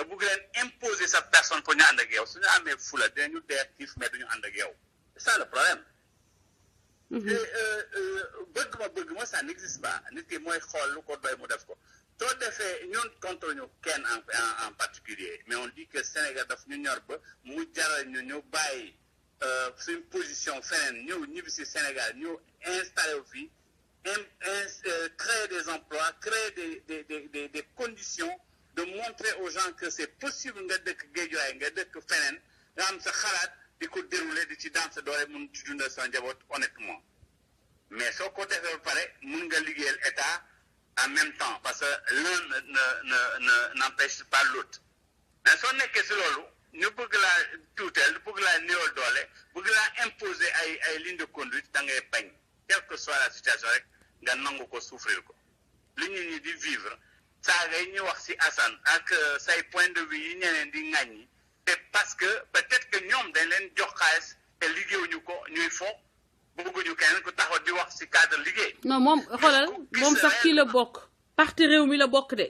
nga bëgg leen imposer sa personne pour ñu ànd ak yow suñu amee fula dinañu dee xiif mais duñu ànd ak yow c'est ça le problème. bëgg ma ça n'existe pas nit ki mooy xool lu ko doy mu def ko soo defee ñun contre ñu kenn en particulier mais on dit que Sénégal daf ñu ñor ba mu jaral ñu bàyyi suñ position feneen ñëw ñibbi si Sénégal ñu installé wu fii créer des emplois créer des conditions de montrer aux gens que c'est possible nga dëkk Guédiawaye nga dëkk feneen nga am sa xalaat di ko dérouler di ci danse doole mun ci dundal sa njaboot honnêtement mais soo ko defee ba pare mun nga liggéeyal état en même temps parce que l'un n'empêche pas l'autre mais soo nekkee si loolu ñu bëgg laa tuuteel bëgg laa néewal doole bëgg laa imposer ay ligne de conduite da ngay bañ quelle que soit la situation rek nga nangu ko souffrir ko li ñi di vivre saa ngay ñu wax si Assane ak say point de vue yi ñeneen di ŋàññi c'est parce que peut-être que ñoom dañ leen jox xaalis te liggéeyuñu ko ñuy fo bëgguñu keneen ku taxaw di wax si cadre liggéey. non moom xoolal moom sax kii la bokk parti réew mi la bokk de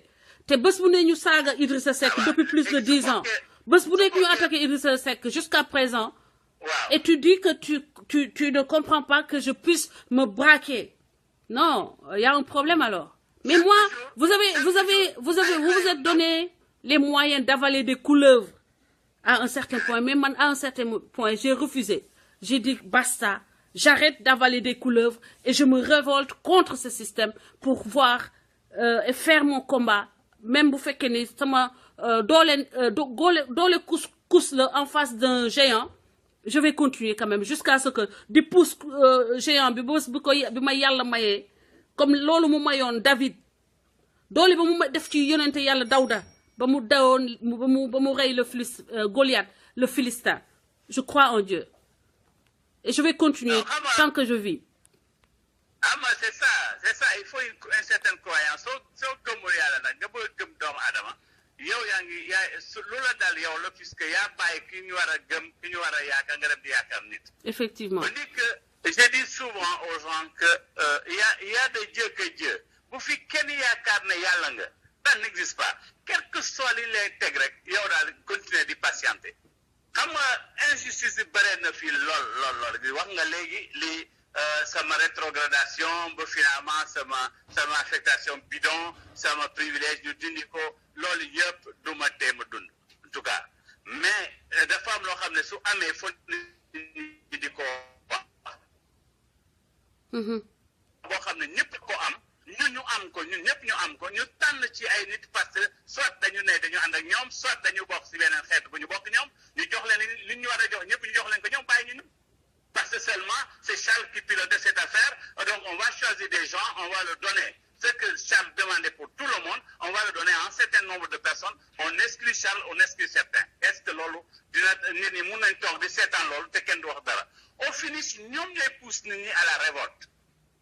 te bés bu ne ñu saaga Idrissa Seck depuis plus de 10 ans bés bu nekk ñu attaqué Idrissa Seck jusqu'à présent. Et tu dis que tu ne comprends pas que je puisse me braquer. Non, il y a un problème alors. Mais moi, vous vous êtes donné les moyens d'avaler des couleuvres à un certain point. Mais man, à un certain point, j'ai refusé. J'ai dit basta, j'arrête d'avaler des couleuvres et je me révolte contre ce système pour voir et faire mon combat. Même vous faites que dans les cousses en face d'un géant. Je vais continuer quand même jusqu'à ce que des pouces géants bi ma yàlla mayee comme loolu mu mayoon David doole ba mu def ci yonente yàlla Dawda ba mu dawoon ba mu rey le Goliath le Philistin je crois en Dieu et je vais continuer tant que je vis. C'est ça il faut une certaine croyance soo gëmul yàlla nag nga bëgg gëm doomu aadama yow lu la dal yow la puisque yaa bàyyi ki ñu war a gëm ki ñu war a yaakaar nga dem di yaakaar nit. Effectivement. On dit que je dis souvent aux gens que il y a de Dieu que Dieu bu fi kenn yaakaar ne yàlla nga ça n'existe pas quel que soit li lay teg rek yow daal continuer di patienter xam nga injustice yi bare na fii lool wax nga léegi li sama rétrogradation ba finalement sama affectation bidon sama privilège ñu dindi ko loolu yëpp du ma tee ma dund en tout cas mais dafa am loo xam ne su amee fo di ko wax boo xam ne ñëpp ko am ñun ñu am ko ñun ñëpp ñu am ko ñu tànn ci ay nit parce que soit dañu ne dañu ànd ak ñoom soit dañu bokk si beneen xeet bu ñu bokk ñoom ñu jox leen li ñu war a jox ñëpp ñu jox leen ko ñoom bàyyi ñu parce que seulement c'est Charles qui pilote cette affaire donc on va choisir des gens on va le donner ce que Charles demandait pour tout le monde on va le donner à un certain nombre de personnes on exclut Charles on exclut certains est-ce que loolu dina nit ñi mun nañ toog di seetaan loolu te kenn du wax dara au finish ñoom ñooy pousse nit ñi à la révolte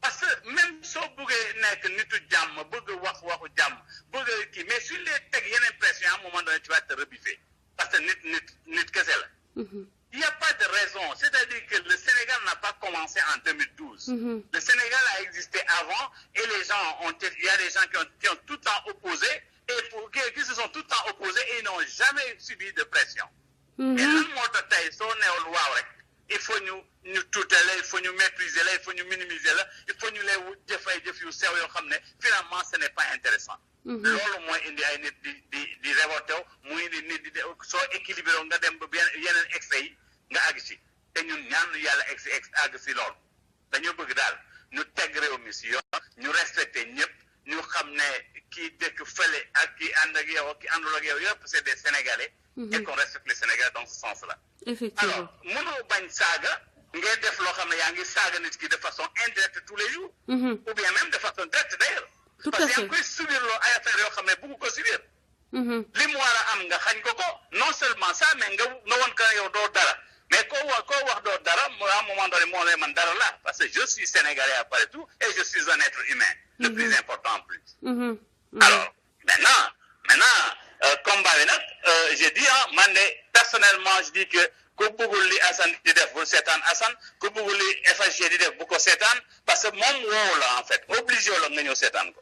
parce que même soo bëggee nekk nitu jàmm bëgg waxu jàmm bëgg kii mais su lee teg yeneen pression à un moment donné tu vas te rebiffer parce que nit kese la. Il n'y a pas de raison. C'est-à-dire que le Sénégal n'a pas commencé en 2012. Le Sénégal a existé avant et il y a des gens qui ont tout le temps opposé et qui se sont tout le temps opposés et ils n'ont jamais subi de pression. Et lan moo tax tey soo neewul waaw rek il faut ñu tuutale la il faut ñu mépriser la il faut ñu minimiser la il faut ñu lay jëf ay jëf yu sew yoo xam ne finalement ce n'est pas intéressant. loolu mooy indi ay nit di révolté wu muy indi nit di soo équilibré nga dem ba yeneen excès yi nga àgg si te ñun ñaan yàlla àgg si loolu dañoo bëgg daal ñu teg réew mi si yoon ñu respecté ñëpp ñu xam ne kii dëkk fële ak kii ànd ak yow ki àndul ak yow yëpp c'est des Sénégalais et qu'on respecte les Sénégalais dans ce sens-là. Effectivement. Alors mënoo bañ saaga ngay def loo xam ne yaa ngi saaga nit ki de façon indirecte tous les jours ou bien même de façon directe d'ailleurs parce que yaa ngi koy subir loo ay affaire yoo xam ne bëgg ko subir li mu war a am nga xañ ko non seulement ça mais nga won ko yow doo dara mais koo wax doo dara à un moment donné moo lay man dara la parce que je suis sénégalais après tout et je suis un être humain le plus important en plus alors maintenant combat bi nag je dis man de personnellement je dis que ku bëggul li Assane di def bu seetaan Assane ku bëggul li FHG di def bu ko seetaan parce que moom woowu la en fait obligé la nga ñëw seetaan ko.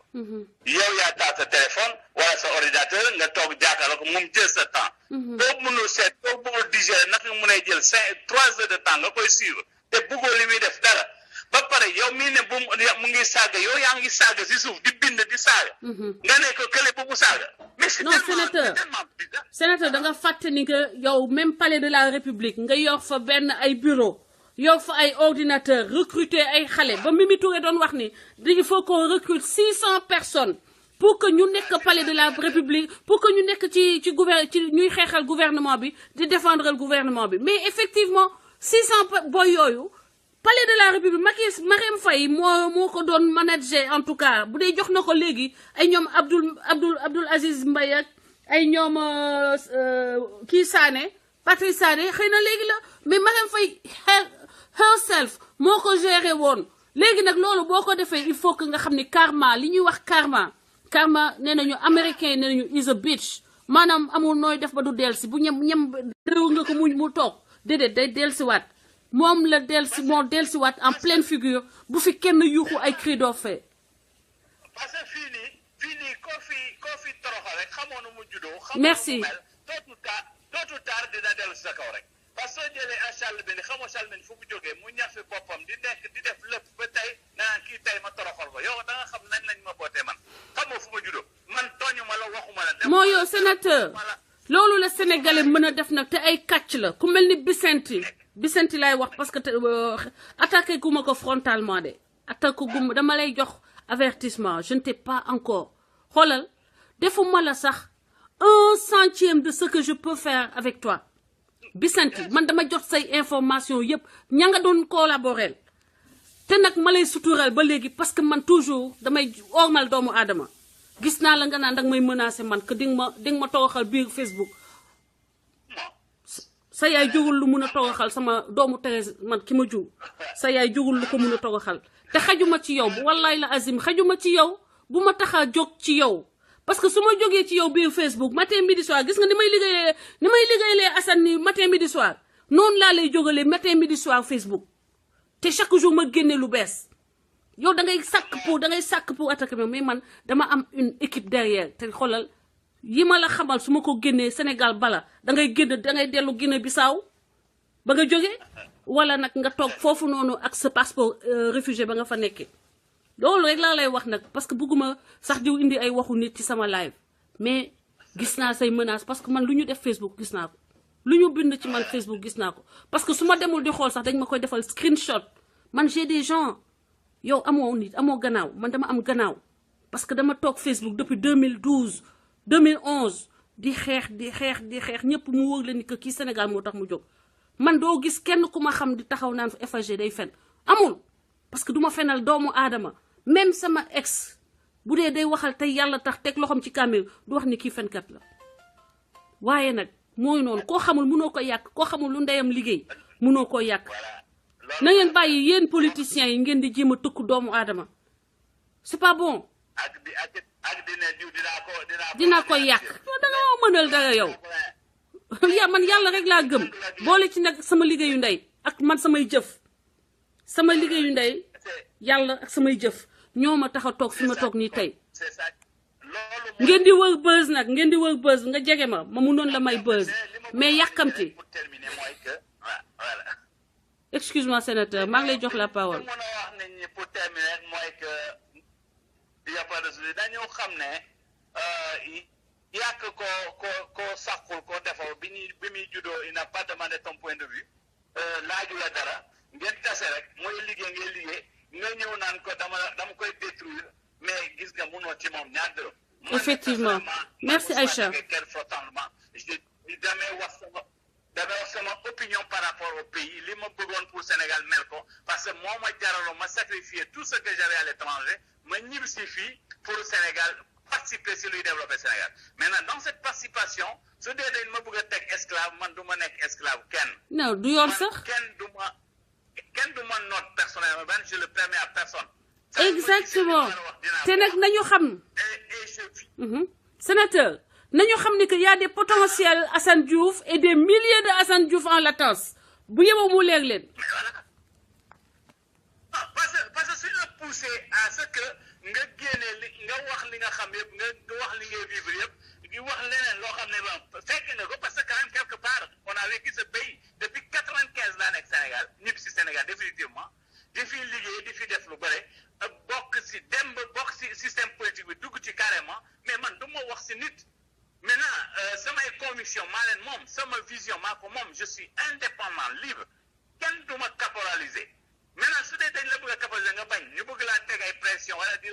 yow yaa taal sa téléphone wala sa ordinateur nga toog jàkkaarloo ko moom jël sa temps. boo mënul seet boo bëggul digérer naka nga mën a jël 3 heures de temps nga koy suivre te bëggoo li muy def dara ba pare yow mii ne mu ngi saaga yow yaa ngi saaga si suuf di bind di saaga. nga ne ko kële bu saaga. non sénateur da nga fàtte ni que yow même palais de la république nga yor fa benn ay bureau yor fa ay ordinateur recruter ay xale ba Mimi Touré doon wax ni il faut qu'on recrute 600 personnes pour que ñu nekk palais de la république pour que ñu nekk ci ñuy xeexal gouvernement bi di défendre le gouvernement bi mais effectivement 600 boy yooyu palais de la république Marième Faye moo ko doon manager en tout cas bu dee jox na ko léegi ay ñoom Abdoul Aziz Mbaye ak ay ñoom kii Sané Patrice Sané xëy na léegi la mais Marième Faye herself moo ko géré woon léegi nag loolu boo ko defee il faut que nga xam ni karma li ñuy wax karma nee nañu américain nee nañu is a bitch maanaam amul nooy def ba du delsi bu ñem réew nga ko mu toog déedéet day delsiwaat moom la delsiwaat en pleine figure bu fi kenn yuuxu ay cri d'orfraie. parce que fii nii koo fi toroxal rek xamoon na mu juddoo. merci tôt ou tard dina dellu sa kaw rek. parce que soo jëlee à Charles Beni xamoo Charles Beni fu mu jógee mu ñafe boppam di def lépp ba tey naan kii tey ma toroxal ko yow da nga xam nañ lañ ma bootee man xamoo fu ma juddoo man tooñu ma la waxuma la. moo yow sénateur loolu la sénégalais mën a def nag te ay kàcc la ku mel ni Bicenti lay wax parce que attaqué gu ma ko frontalement de attaqué gu ma dama lay jox avertissement je ne t'ai pas encore xoolal defuma la sax 1/100 de ce que je peux faire avec toi Bicenti man dama jot say information yëpp ña nga doon collaborer te nag ma lay sutural ba léegi parce que man toujours damay ormal doomu aadama gis naa la nga naan danga may menacer man que di nga ma tooxal biir Facebook sa yaay jugul lu mun a toogaxal sama doomu Thérèse man ki ma jur sa yaay jugul lu ko mun a toogaxal te xajuma ci yow bu wallaay la azim xajuma ci yow bu ma tax a jóg ci yow parce que su ma jógee ci yow biir Facebook matin midi soir gis nga ni may liggéeyalee Assane ni matin midi soir noonu laa lay jógalee matin midi soir Facebook te chaque jour ma génne lu bees yow da ngay sàkk pour attaquer mais man dama am une équipe derrière te xoolal yi ma la xamal su ma ko génnee Sénégal bala da ngay dellu Guinée Bissau ba nga jógee wala nag nga toog foofu noonu ak sa passeport réfugié ba nga fa nekkee loolu rek laa lay wax nag parce que bëgguma sax diw indi ay waxu nit ci sama live mais gis naa say menaces parce que man lu ñu def Facebook gis naa ko lu ñu bind ci man Facebook gis naa ko parce que su ma demul di xool sax dañ ma koy defal screenshot man j'ai des gens yow amoo nit amoo gannaaw man dama am gannaaw parce que dama toog Facebook depuis 2011 di xeex ñëpp mu wóor la ni que kii Sénégal moo tax mu jóg man doo gis kenn ku ma xam di taxaw naan FHG day fen amul parce que du ma fenal doomu aadama même sama ex bu dee day waxal tey yàlla tax teg loxoom ci caméra du wax ni kii fenkat la waaye nag mooy noonu koo xamul mënoo ko yàq koo xamul lu ndeyam liggéey mënoo koo yàq na ngeen bàyyi yéen politiciens yi ngeen di jéem a tëkku doomu aadama c'est pas bon dinaa ko yàq da nga ma mënal dara yow man yàlla rek laa gëm boole ci nag sama liggéeyu ndey ak man samay jëf sama liggéeyu ndey yàlla ak samay jëf ñoo ma tax a toog fi ma toog nii tey ngeen di wër buzz nag ngeen di wër buzz nga jege ma mënoon la may buzz mais yàkkamti excuse-moi sénateur maa ngi lay jox la parole. dañoo xam ne yàq ko sàqul ko defoo bi muy juddoo il n'a pas demandé ton point de vue laaju la dara ngeen tase rek mooy liggéey ngeen liggéey nga ñëw naan ko dama koy détruire mais gis nga mënoo ci moom ñaar dërëm. effectivement merci Aïcha. damay wax sama opinion par rapport au pays li ma bëggoon pour Sénégal mel ko parce que moo ma jaraloon ma sacrifier tout ce que j'avais à l'étranger ma ñibbi si fii pour Sénégal participer si luy développer Sénégal maintenant dans cette participation su dee dañ ma bëgg a teg esclave man du ma nekk esclave kenn. non du yoon sax kenn du ma noot personnellement ben je le permets à personne. exactement te nag nañu xam. sénateur nañu xam ni que y a des potentiels Assane Diouf et des milliers de Assane Diouf en latence bu yeboo mu leer leen. mais voilà parce que suñu la poussé à ce que nga génne li nga wax li nga xam yëpp nga wax li ngay vivre yëpp di wax leneen loo xam ne bon fekk nga ko parce que quand même quelque part on a vécu ce pays depuis 95 laa nekk Sénégal ñëpp si Sénégal définitivement di fi liggéey di fi def lu bëre bokk si dem ba bokk si système politique bi dugg ci carrément mais man du ma wax si nit. Maintenant samay conviction maa leen moom sama vision maa ko moom je suis indépendant libre kenn du ma caporaliser maintenant su dee dañ la bëgg a caporaliser nga bañ ñu bëgg laa teg ay pression wala di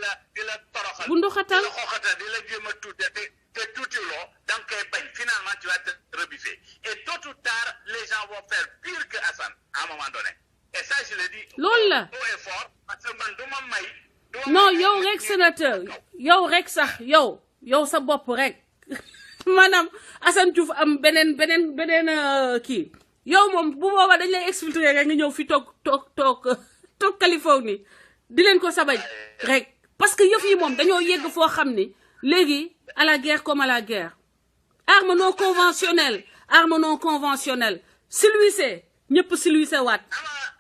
la toroxal bu ndoxatal di la xooxatal di la jéem a tuute te tuutiloo da nga koy bañ finalement tu vas te rebiffer et tôt ou tard les gens vont faire pire que Assane à un moment donné et ça je le dis loolu la haut et fort parce que man du ma may non yow rek sénateur yow rek sax yow sa bopp rek maanaam Assane Diouf am beneen kii yow moom bu boobaa dañ lay exfiltrer rek nga ñëw fi toog Californie di leen ko sabaj rek parce que yëf yi moom dañoo yegg foo xam ni léegi à la guerre comme à la guerre arme non conventionnelle silwise ñëpp silwise waat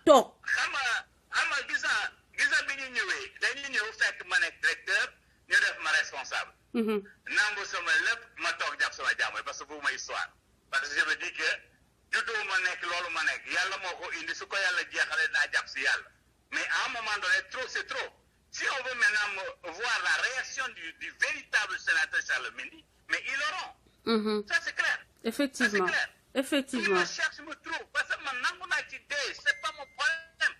toog xam nga gisa bi ñu ñëwee dañuy ñëw fekk ma nekk directeur ñu def ma responsable nangu sama lépp ma toog jàpp sama jàmm parce que boobu ma histoire parce que je me dis que juddoo ma nekk loolu ma nekk yàlla moo ko indi su ko yàlla jeexalee naa jàpp si yàlla mais à un moment donné trop c'est trop si on veut maintenant voir la réaction du véritable sénateur Charles Mendy mais ils l'auront ça c'est clair effectivement effectivement je cherche me trouve parce que man nangu naa ci dee c'est pas mon problème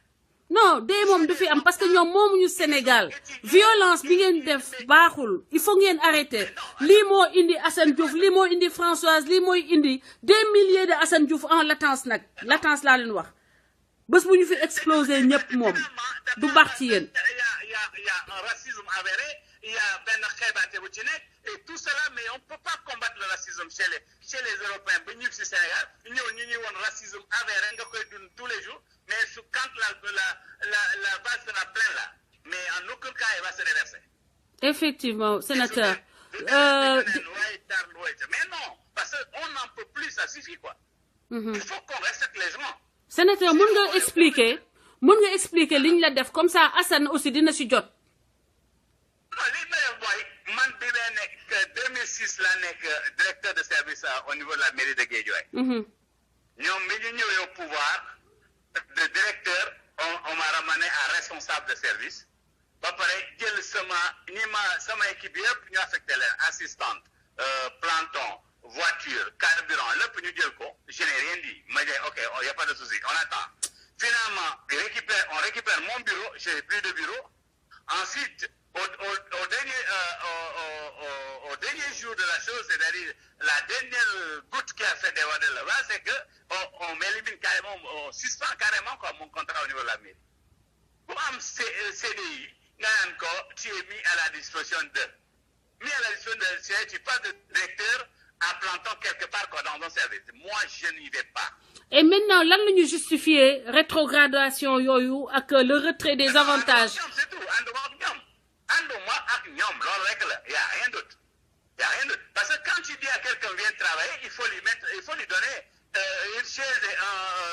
non dee moom du fi am parce que ñoom moomuñu Sénégal violence bi ngeen def baaxul il faut ngeen arrêter lii moo indi Assane Diouf lii moo indi Françoise lii mooy indi des milliers de Assane Diouf en latence nag latence laa leen wax bés bu ñu fi exploser ñëpp moom du baax ci yéen. il y a un racisme avéré il y a benn xeebaate bu ci nekk et tout cela mais on peut pas combattre le racisme chez les Européens ba ñëw si Sénégal ñëw ñu ñuy woon racisme avéré nga koy dund tous les jours mais quand la base sera pleine là mais en aucun cas il va se réverser. Effectivement sénateur. Mais non parce que on n'en peut plus ça suffit quoi. Il faut qu'on respecte les gens. Sénateur mën nga expliquer liñ la def comme ça Assane aussi dina si jot. non li ma def mooy man bi may nekk 2006 laa nekk directeur de service au niveau de la mairie de Guédiawaye. ñoom mi ñu ñëwee au pouvoir de directeur on m'a ramené à responsable de service ba pare jël sama équipe yëpp ñu affecté leen assistante planton voiture carburant lépp ñu jël ko je n'ai rien dit ma ne ok y a pas de souci on attend finalement on récupère mon bureau j'ai plus de bureau ensuite au dernier jour de la chose c'est-à-dire la dernière goutte qui a fait déborder le vase c'est que on m'élimine carrément on suspend carrément quoi mon contrat au niveau de la mairie bu am CDI nga naan ko tu es mis à la disposition tu passes de directeur à planton quelque part quoi dans un service moi je n'y vais pas. Et maintenant lan la ñu justifier rétrogradation yooyu ak le retrait des avantages. C'est tout ànduma ak ñoom loolu rek la y a rien d'autre parce que quand tu dis à quelqu'un viens travailler il faut lui donner une chaise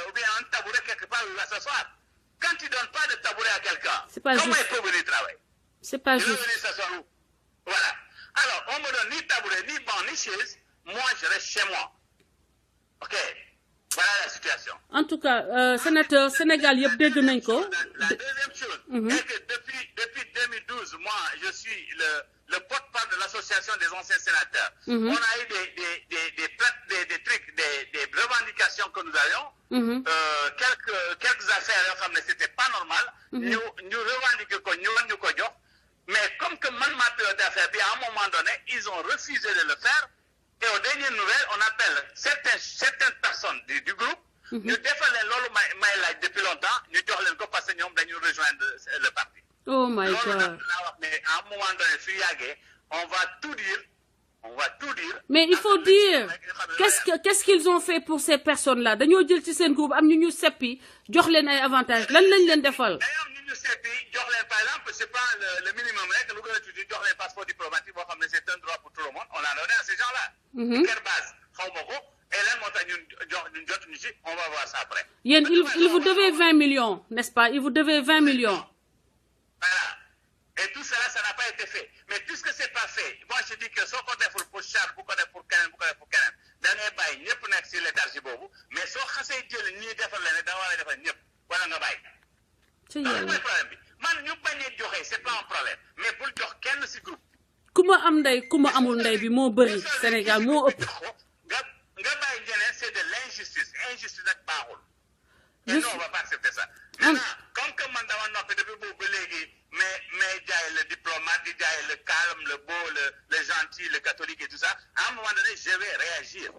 ou bien un tabouret quelque part où il va s'asseoir. Quand tu donnes pas de tabouret à quelqu'un comment il peut venir travailler? C'est pas juste. Il veut venir s'asseoir où? Voilà. Alors on me donne ni tabouret ni banc ni chaise moi je reste chez moi. OK. Voilà la situation. En tout cas sénateur Sénégal yëpp dégg nañ ko. La deuxième chose est que depuis 2012 moi je suis le porte-parole de l'association des anciens sénateurs. On a eu des trucs des revendications que nous avions. Quelques affaires yoo xam ne c'était pas normal. ñu revendiquer ko ñu ko jox mais comme que man ma piloté affaire bi à un moment donné ils ont refusé de le faire. Et aux dernières nouvelles, on appelle certaines personnes du groupe. Ñu defal leen loolu may laaj depuis longtemps ñu jox leen ko parce que ñoom dañu rejoindre le parti. Oh my God. loolu nag laa wax ne à un moment donné su yàggee on va tout dire on va tout dire. Mais il faut dire, qu'est-ce qu'ils ont fait pour ces personnes-là? Dañoo jël ci seen groupe am ñu seppi jox leen ay avantages lan lañ leen defal? D'ailleurs ñu seppi jox leen par exemple c'est pas le minimum rek lu gën a tuuti jox leen passeport diplomatique boo xam ne c'est un droit pour tout le monde on l'a donné à ces gens-là. Quelle base xaw ma ko et lan moo tax ñun jotuñu ci on va voir ça après. Yéen il vous devait 20 millions n'est-ce pas? Il vous devait 20 millions. Voilà. Et tout cela, ça n'a pas été fait. Mais puisque ce n'est pas fait, moi je dis que soit on est pour Charles, pour Kenen, da ngay bàyyi ñëpp nekk si léthargie boobu mais soo xasee jël ñii defal leen da war a defal ñëpp wala nga bàyyi. ci loolu mooy problème bi man ñu bañee joxe c'est pas un problème mais bul jox kenn si groupe. ku ma am ndey ku ma amul ndey bi moo bëri Sénégal moo ëpp. nga bàyyi ñeneen c'est de l'injustice injustice nag baaxul. et non on va pas accepter ça. maintenant comme que man dama noppi depuis boobu ba léegi mais jaay le diplomate di jaay le calme le beau le gentil le catholique et tout ça à un moment donné je vais réagir.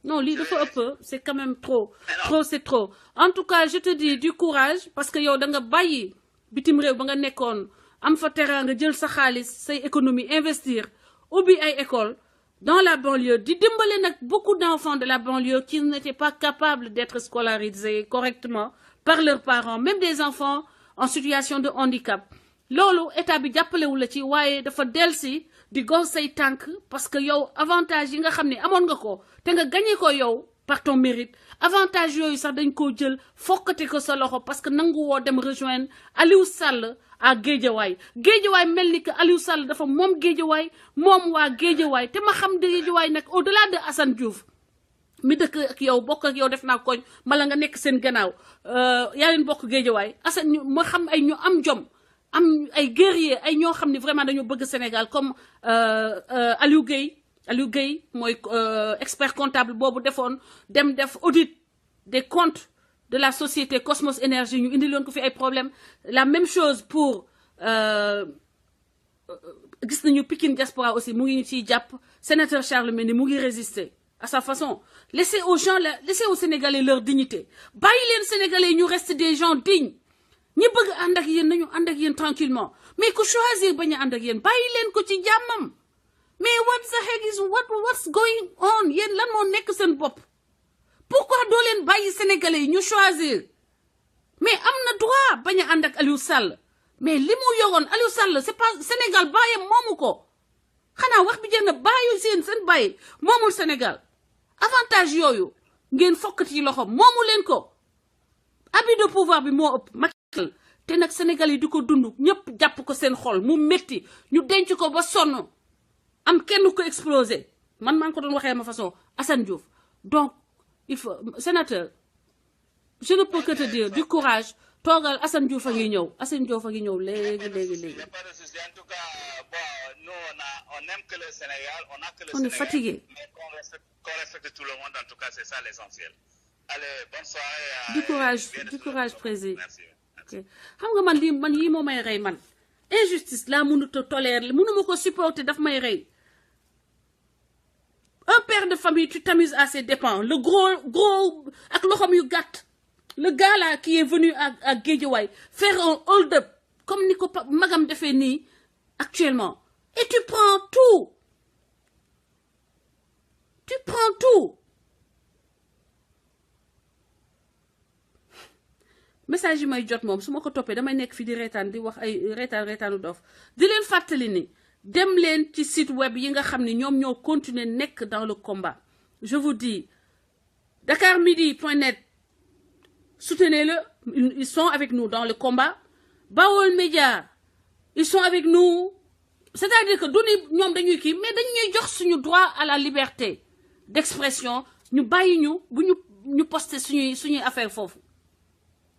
Non lii dafa ëpp c'est quand même trop. Trop c'est trop. En tout cas je te dis du courage parce que yow da nga bàyyi bitim réew ba nga nekkoon am fa teraanga jël sa xaalis say économie investir ubbi ay école dans la banlieue di dimbale nag beaucoup d'enfants de la banlieue qui n'étaient pas capables d'être scolarisés correctement par leurs parents même des enfants en situation de handicap loolu état bi jàppalewu la ci waaye dafa delsi di gow say tànk parce que yow avantage yi nga xam ne amoon nga ko te nga gagné ko yow par ton mérite avantage yooyu sax dañ koo jël fokkati ko sa loxo parce que nangu woo dem rejoindre Aliou Sall à Guédiawaye Guédiawaye mel ni que Aliou Sall dafa moom Guédiawaye moom waa Guédiawaye te ma xam Guédiawaye nag au-delà de Assane Diouf mi dëkk ak yow bokk ak yow def naa koñ mala nga nekk seen gannaaw yaa leen bokk Guédiawaye Assane ma xam ay ñu am jom am ay guerrier ay ñoo xam ne vraiment dañoo bëgg Sénégal comme Aliou Gueye mooy expert comptable boobu defoon dem def audit des comptes de la société Cosmos Énergie ñu indi loon ko fi ay problème la même chose pour gis nañu Pikine Diaspora aussi mu ngi ñu ciy jàpp sénateur Charles Mendy mu ngi résister à sa façon laissez aux Sénégalais leur dignité bàyyi leen Sénégalais ñu reste des gens dignes ñi bëgg ànd ak yéen nañu ànd ak yéen tranquillement mais ku choisir bañ a ànd ak yéen bàyyi leen ko ci jàmmam mais what the heck is what's going on yéen lan moo nekk seen bopp pourquoi doo leen bàyyi Sénégalais yi ñu choisir mais am na droit bañ a ànd ak Aliou Sall mais li mu yoroon Aliou Sall c'est pas Sénégal bàyyam moomu ko xanaa wax bi jël na bàyyi seen bàyyi moomul Sénégal avantage yooyu ngeen fokkati loxo moomu leen ko abus de pouvoir bi moo ëpp Macky te nag Sénégal yi di ko dund ñëpp jàpp ko seen xol mu métti ñu denc ko ba sonn am kenn ko explosé man maa ngi ko doon waxee ma façon Assane Diouf donc il faut sénateur je ne peux que te dire du courage toogal Assane Diouf a ngi ñëw Assane Diouf a ngi ñëw léegi. En tout cas bon nous on aime que le Sénégal on a que le on Sénégal, est fatigué. mais qu'on respecte tout le monde en tout cas c'est ça l'essentiel. Allez bonne soirée. Du courage président. Merci. Ok xam nga man yii moo may rey man injustice laa mënut a tolérer mënuma ko supporter daf may rey. Un père de famille tu t'amuses à ses dépens le gros ak loxoom yu gàtt le gars là qui est venu à Guédiawaye faire un hold-up comme ni ko magam defee nii actuellement et tu prends tout message yi may jot moom su ma ko toppee damay nekk fi di reetaan di wax ay reetaanu dof di leen fàttali ni dem leen ci site web yi nga xam ne ñoom ñoo continuer nekk dans le combat je vous dis dakarmidi.net soutenez-le ils sont avec nous dans le combat Baol Média ils sont avec nous c'est-à-dire que du ñoom dañuy kii mais dañuy jox suñu droit à la liberté d'expression ñu bàyyi ñu bu ñu poster suñuy affaire foofu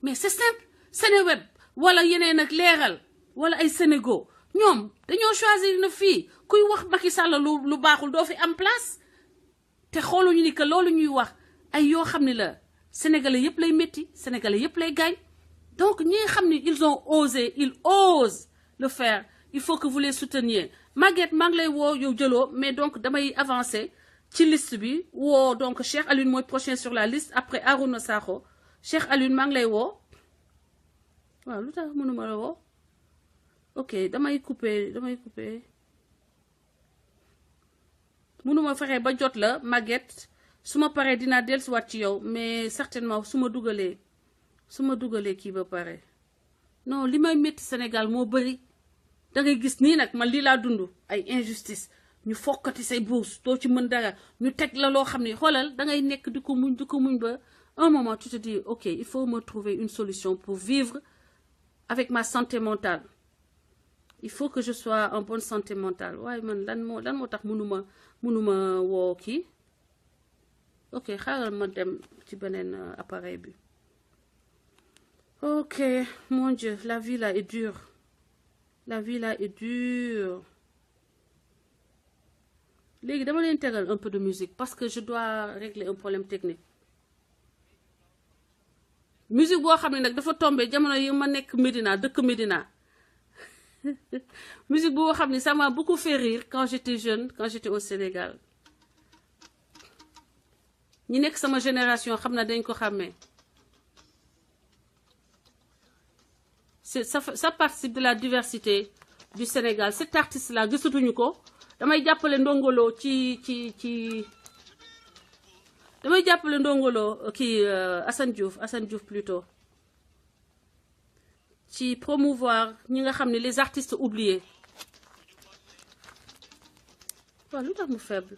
mais c'est simple Seneweb wala yeneen ak leeral wala ay Sénégo ñoom dañoo choisir na fii kuy wax Macky Sall lu baaxul doo fi am place te xooluñu ni que loolu ñuy wax ay yoo xam ne la sénégalais yëpp lay métti sénégalais yëpp lay gaañ donc ñi nga xam ne ils osent le faire il faut que vous les souteniez Maguette maa ngi lay woo yow jëloo mais donc damay avancer ci liste bi woo donc Cheikh Alioune mooy prochain sur la liste après Arouna Sakho Cheikh Alioune maa ngi lay woo waaw lu tax mënuma la woo ok damay couper mënuma fexe ba jot la Maguette su ma paree dinaa dellusiwaat ci yow mais certainement su ma dugalee kii ba pare non li may métti Sénégal moo bëri da ngay gis nii nag man lii laa dund ay injustice ñu fokkati say bourse doo ci mën dara ñu teg la loo xam ne xoolal da ngay nekk di ko muñ ba un moment tu te dis ok il faut me trouver une solution pour vivre avec ma santé mentale il faut que je sois en bonne santé mentale waaye man lan moo tax mënuma woo kii ok xaaral ma dem ci beneen appareil bi ok mon Dieu la vie là est dure léegi dama leen tegal un peu de musique parce que je dois régler un problème technique musique boo xam ne nag dafa tombé jamono yi ma nekk Médina dëkk Médina musique boo xam ne ça m'a beaucoup fait rire quand j'étais jeune quand j'étais au Sénégal ñi nekk sama génération xam na dañ ko xàmmee ça participe de la diversité du Sénégal cet artiste là gisatuñu ko damay jàppale ndongolo damay jàppale ndongolo kii Assane Diouf plutôt ci promouvoir ñi nga xam ne les artistes oubliés waaw lu tax mu faible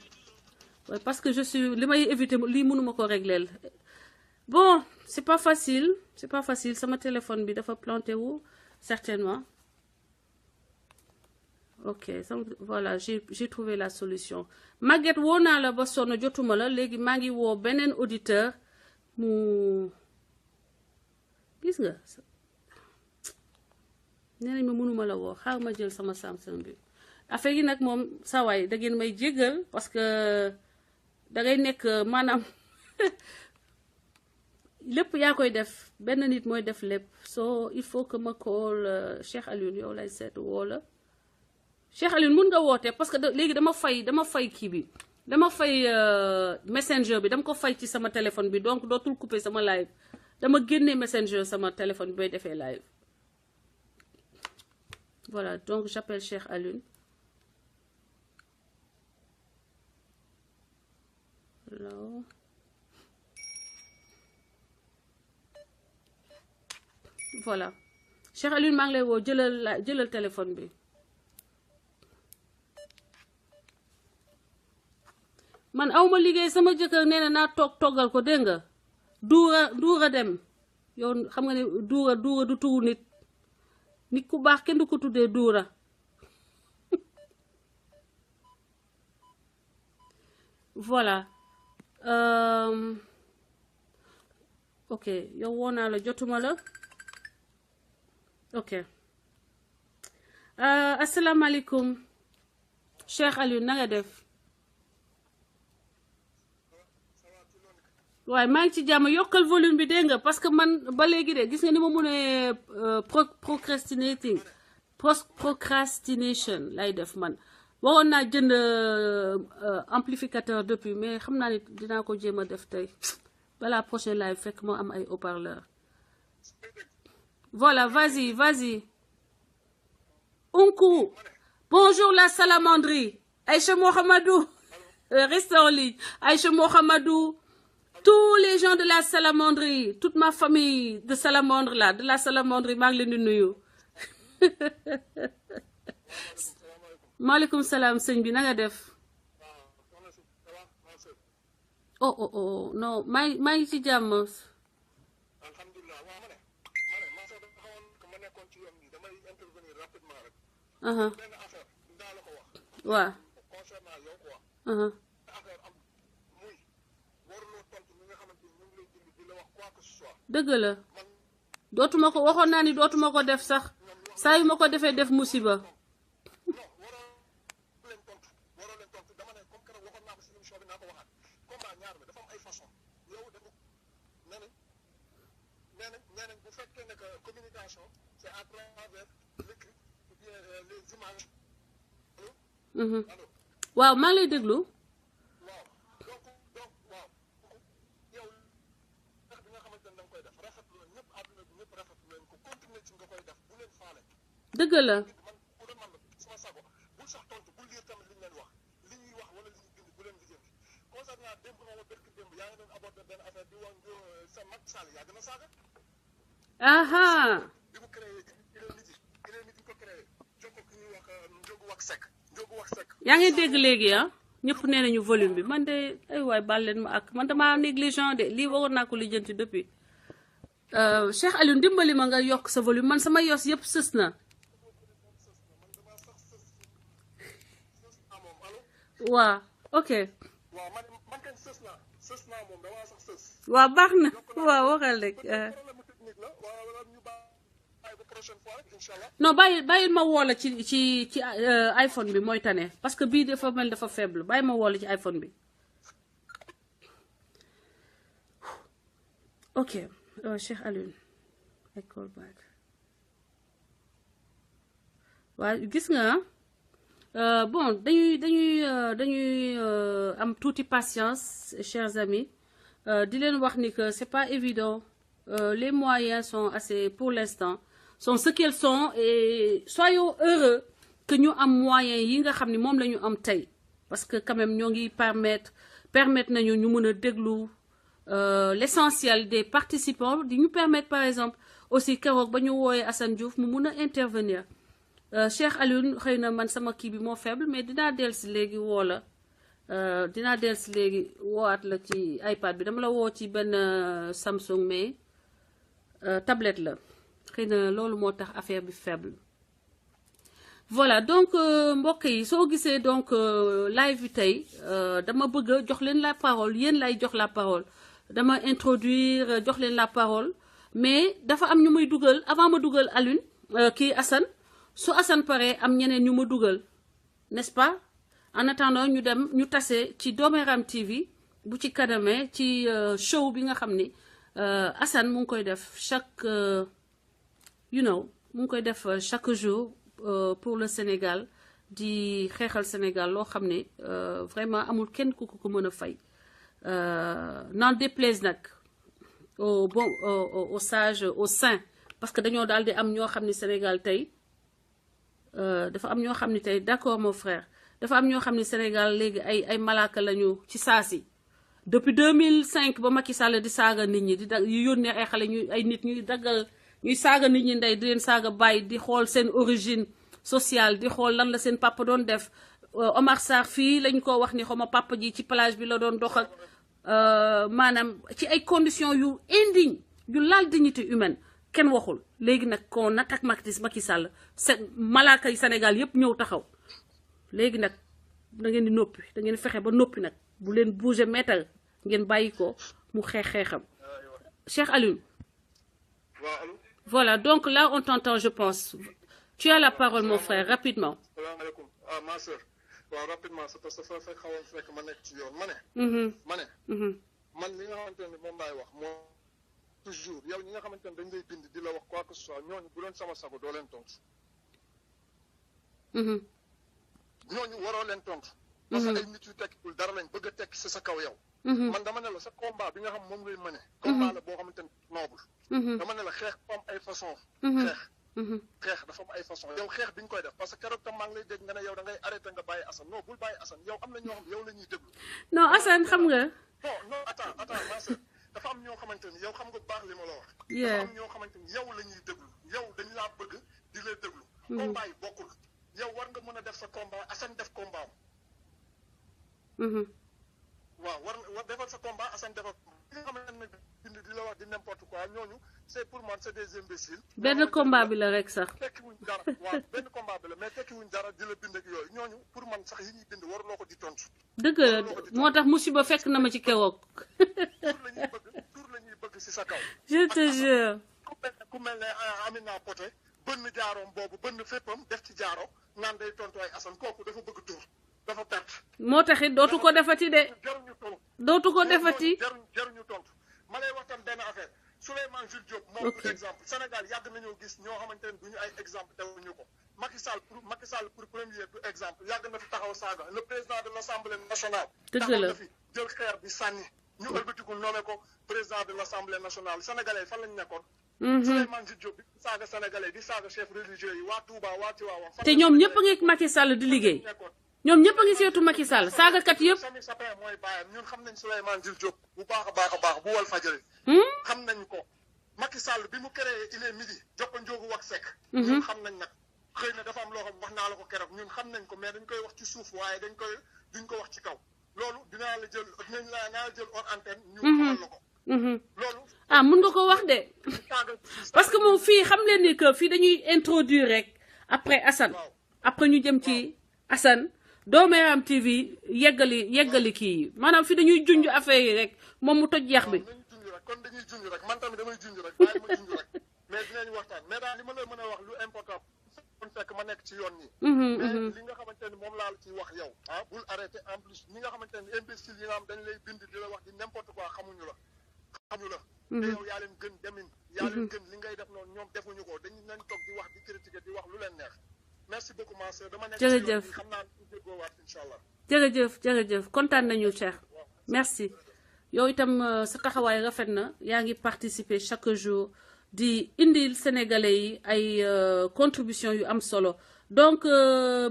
ouais, parce que je suis li may éviter lii mënuma ko régler bon c'est pas facile sama téléphone bi dafa planté wu certainement ok voilà j'ai trouvé la solution Maguette woo naa la ba sonn jotuma la léegi maa ngi woo beneen auditeur mu gis nga nee nañ ma mënuma la woo xaar ma jël sama Samsung bi affaire yi nag moom sawaay da ngeen may jéggal parce que da ngay nekk maanaam lépp yaa koy def benn nit mooy def lépp so il faut que ma call Cheikh Alioune yow lay seet woo la Cheikh Alioune mun nga woote parce que léegi dama fay kii bi dama fay messenger bi dama ko fay ci sama téléphone bi donc dootul couper sama live dama génnee messenger sama téléphone bi bay defee live voilà donc j'appelle Cheikh Alioune hello voilà Cheikh Alioune maa ngi lay woo jëlal téléphone bi man awma liggéey sama jëkkër nee na naa toggal ko dégg nga duura dem yow xam nga ne duura du tuwu nit ku baax kenn du ko tuddee duura voilà ok yow woo naa la jotuma la ok asalaamaaleykum Cheikh Alioune na nga def waaye maa ngi ci jàmm yokkal volume bi dégg nga parce que man ba léegi de gis nga ni ma mënee procrastination lay def man waroon naa jënd amplificateur depuis mais xam naa ni dinaa ko jéem a def tey balaa prochain live fekk moo am ay haut-parleur voilà vas-y Unku bonjour la salamanderie Aïcha Mohamedou reste en ligne Aïcha Mohamedou tous les gens de la salamanderie toute ma famille de salamandre là de la salamanderie maa ngi leen di nuyu maaleykum salaam sëñ bi na nga def oh non maa ngi ci jàmm waaw dëgg la dootuma ko waxoon naa ni dootuma ko def sax saa yu ma ko defee def musiba waaw maa ngi lay déglu dëgg la aha yaa ngi dégg léegi ah ñëpp nee nañu volume bi man de ay waay baal leen ma ak man dama négligent de lii waroon naa ko lijjanti depuis Cheikh Aliou dimbali ma nga yokk sa volume man sama yos yëpp sës na waaw ok waaw baax na waaw waxal rek non bàyyil ma woo la ci iPhone bi mooy tane parce que bii dafa mel dafa faible bàyyi ma woo la ci iPhone bi ok Cheikh Aliou I call back waaw gis nga bon dañuy am tuuti patience chers amis di leen wax ni que c'est pas évident les moyens sont assez pour l'instant sont ce qu'ils sont et soyons heureux que ñu am moyens yi nga xam ni moom la ñu am tey parce que quand même ñoo ngi permettre nañu ñu mën a déglu l'essentiel des participants di ñu permettre par exemple aussi keroog ba ñu wooyee Assane Diouf mu mun a intervenir Cheikh Aliou xëy na man sama kii bi moo faible mais dinaa dellusi léegi woo la dinaa dellusi léegi woowaat la ci iPad bi dama la woo ci benn Samsung mais tablette la xëy na loolu moo tax affaire bi faible voilà donc mbokk yi soo gisee donc live bi tey dama bëgg a jox leen la parole yéen lay jox la parole dama introduire jox leen la parole mais dafa am ñu muy dugal avant ma dugal Alioune kii Assane su Assane pare am ñeneen ñu ma dugal n'est-ce pas en attendant ñu dem ñu tase ci Doméram TV bu ci kanamee ci show bi nga xam ni Assane mu ngi koy def chaque mu ngi koy def chaque jour pour le Sénégal di xeexal Sénégal loo xam ne vraiment amul kenn ku ko mën a fay n'en déplaise nag au sage au saint parce que dañoo daal di am ñoo xam ni Sénégal tey dafa am ñoo xam ni tey d'accord mon frère dafa am ñoo xam ni Sénégal léegi ay malaaka lañu ci saasi depuis 2005 ba Macky Sall di saaga nit ñi di yónnee ay xale ay nit ñuy saaga nit ñi ndey di leen saaga bàyyi di xool seen origine sociale di xool lan la seen papa doon def Omar Sarr fii lañ ko wax ni xawma papa ji ci plage bi la doon dox ak maanaam ci ay conditions yu indigne yu laal dignité humaine kenn waxul léegi nag qu'on attaque Macky Sall malaaka yi Sénégal yépp ñëw taxaw léegi nag da ngeen di noppi da ngeen fexe ba noppi nag bu leen bouger métal ngeen bàyyi ko mu xeexam Cheikh Aliou voilà donc là on t'entend je pense tu as la parole mon frère rapidement ma sœur waaw rapidement c'est parce que fa fekk xawoon fekk ma nekk ci yoon ma ne man li nga xamante ne moom laay wax moo toujours yow ñi nga xamante ne dañ lay bind di la wax quoi que ce soit ñooñu bu doon sama sago doo leen tontu ñooñu waroo leen tontu parce que ay nit yu tekkul dara lañ bëgg a tekki si sa kaw yow man dama ne la sa combat bi nga xam moom ngay mëne combat la boo xamante ne noble dama ne la xeex dafa am ay façon xeex dafa am ay façon yow xeex bi nga koy def parce que keroog tam maa ngi lay dégg nga ne yow da ngay arrêté nga bàyyi Assane non bul bàyyi Assane yow am na ñoo xam yow la ñuy déglu non Assane xam nga non attends ma sœur dafa am ñoo xamante ni yow xam nga bu baax li ma la wax dafa am ñoo xamante ni yow la ñuy déglu yow dañu laa bëgg di la déglu combat yi bokkul yow war nga mën a def sa combat Assane def combat waaw war defal sa combat Assane defal li nga xamante ne bind di la wax di n'importe quoi ñooñu c'est pour moi c'est des imbéciles benn combat bi la rek sax tekkiwuñ dara waaw benn combat bi la mais tekkiwuñ dara di la bind ak yooyu ñooñu pour man sax yi ñuy bind waruloo ko di tontu dëgg la moo tax musiba fekk na ma ci keroog tur la ñuy bëgg si sa kaw je te jure ku mel ne Amina Poté bënn jaaroom boobu bënn féppam def ci jaaro naan day tontu ay Assane kooku dafa bëgg tur dafa perte moo taxit dootu ko defati de dootu ko defati jaruñu tontu ma lay wax tam benn affaire Souleymane Jules Diop moom pour exemple Sénégal yàgg nañoo gis ñoo xamante ne duñu ay exemple teewuñu ko Macky Sall pour premier exemple yàgg na fi taxaw saaga le président de l'Assemblée nationale taxaw na fi jël xeer bi sànni ñu ëlbatiku nommé ko président de l'Assemblée nationale sénégalais fan lañu nekkoon Souleymane Jules Diop bi saaga sénégalais di saaga chef religieux yi waa Touba waa Tivaouane te ñoom ñëpp a ngi Macky Sall di liggéey ñoom ñëpp a ngi seetu Macky Sall saagakat yëpp. Samy Sapin mooy bàyyam ñun xam nañ Souleymane Jules Diop bu baax a baax bu wal fajari. xam nañ ko Macky Sall bi mu créé il est midi joppa njóogu wax sekk. ñun xam nañ nag xëy na dafa am loo xam wax naa la ko keroog ñun xam nañ ko mais dañ koy wax ci suuf waaye duñ ko wax ci kaw loolu dinaa la jël hors antenne. ñu xamal la ko. loolu mun nga ko wax de parce que moom fii xam leen ni que fii dañuy introduire rek après Assane après ñu jëm ci Assane Dooméram TV yeggali kii yi maanaam fii dañuy junj affaire yi rek moom mu toj yeex bi. kon dañuy junj rek man tamit damay junj rek bàyyi ma junj rek mais dinañ waxtaan mais daal li ma lay mën a wax lu important kon fekk ma nekk ci yoon nii. mais li nga xamante ni moom laa la ciy wax yow bul arrêté en plus ñi nga xamante ni imbécile yi nga xam dañ lay bind di la wax di n'importe quoi xamuñu la te yow yaa leen gën demin yaa leen gën li ngay def noonu ñoom defuñu ko dañu nañ toog di wax di critiquer di wax lu leen neex merci beaucoup ma sœur dama nekk ci yoon bi xam naa ñu déggoowaat incha allah. jërëjëf kontaan nañu Cheikh merci yow itam sa taxawaay rafet na yaa ngi participer chaque jour di indil sénégalais yi ay contribution yu am solo donc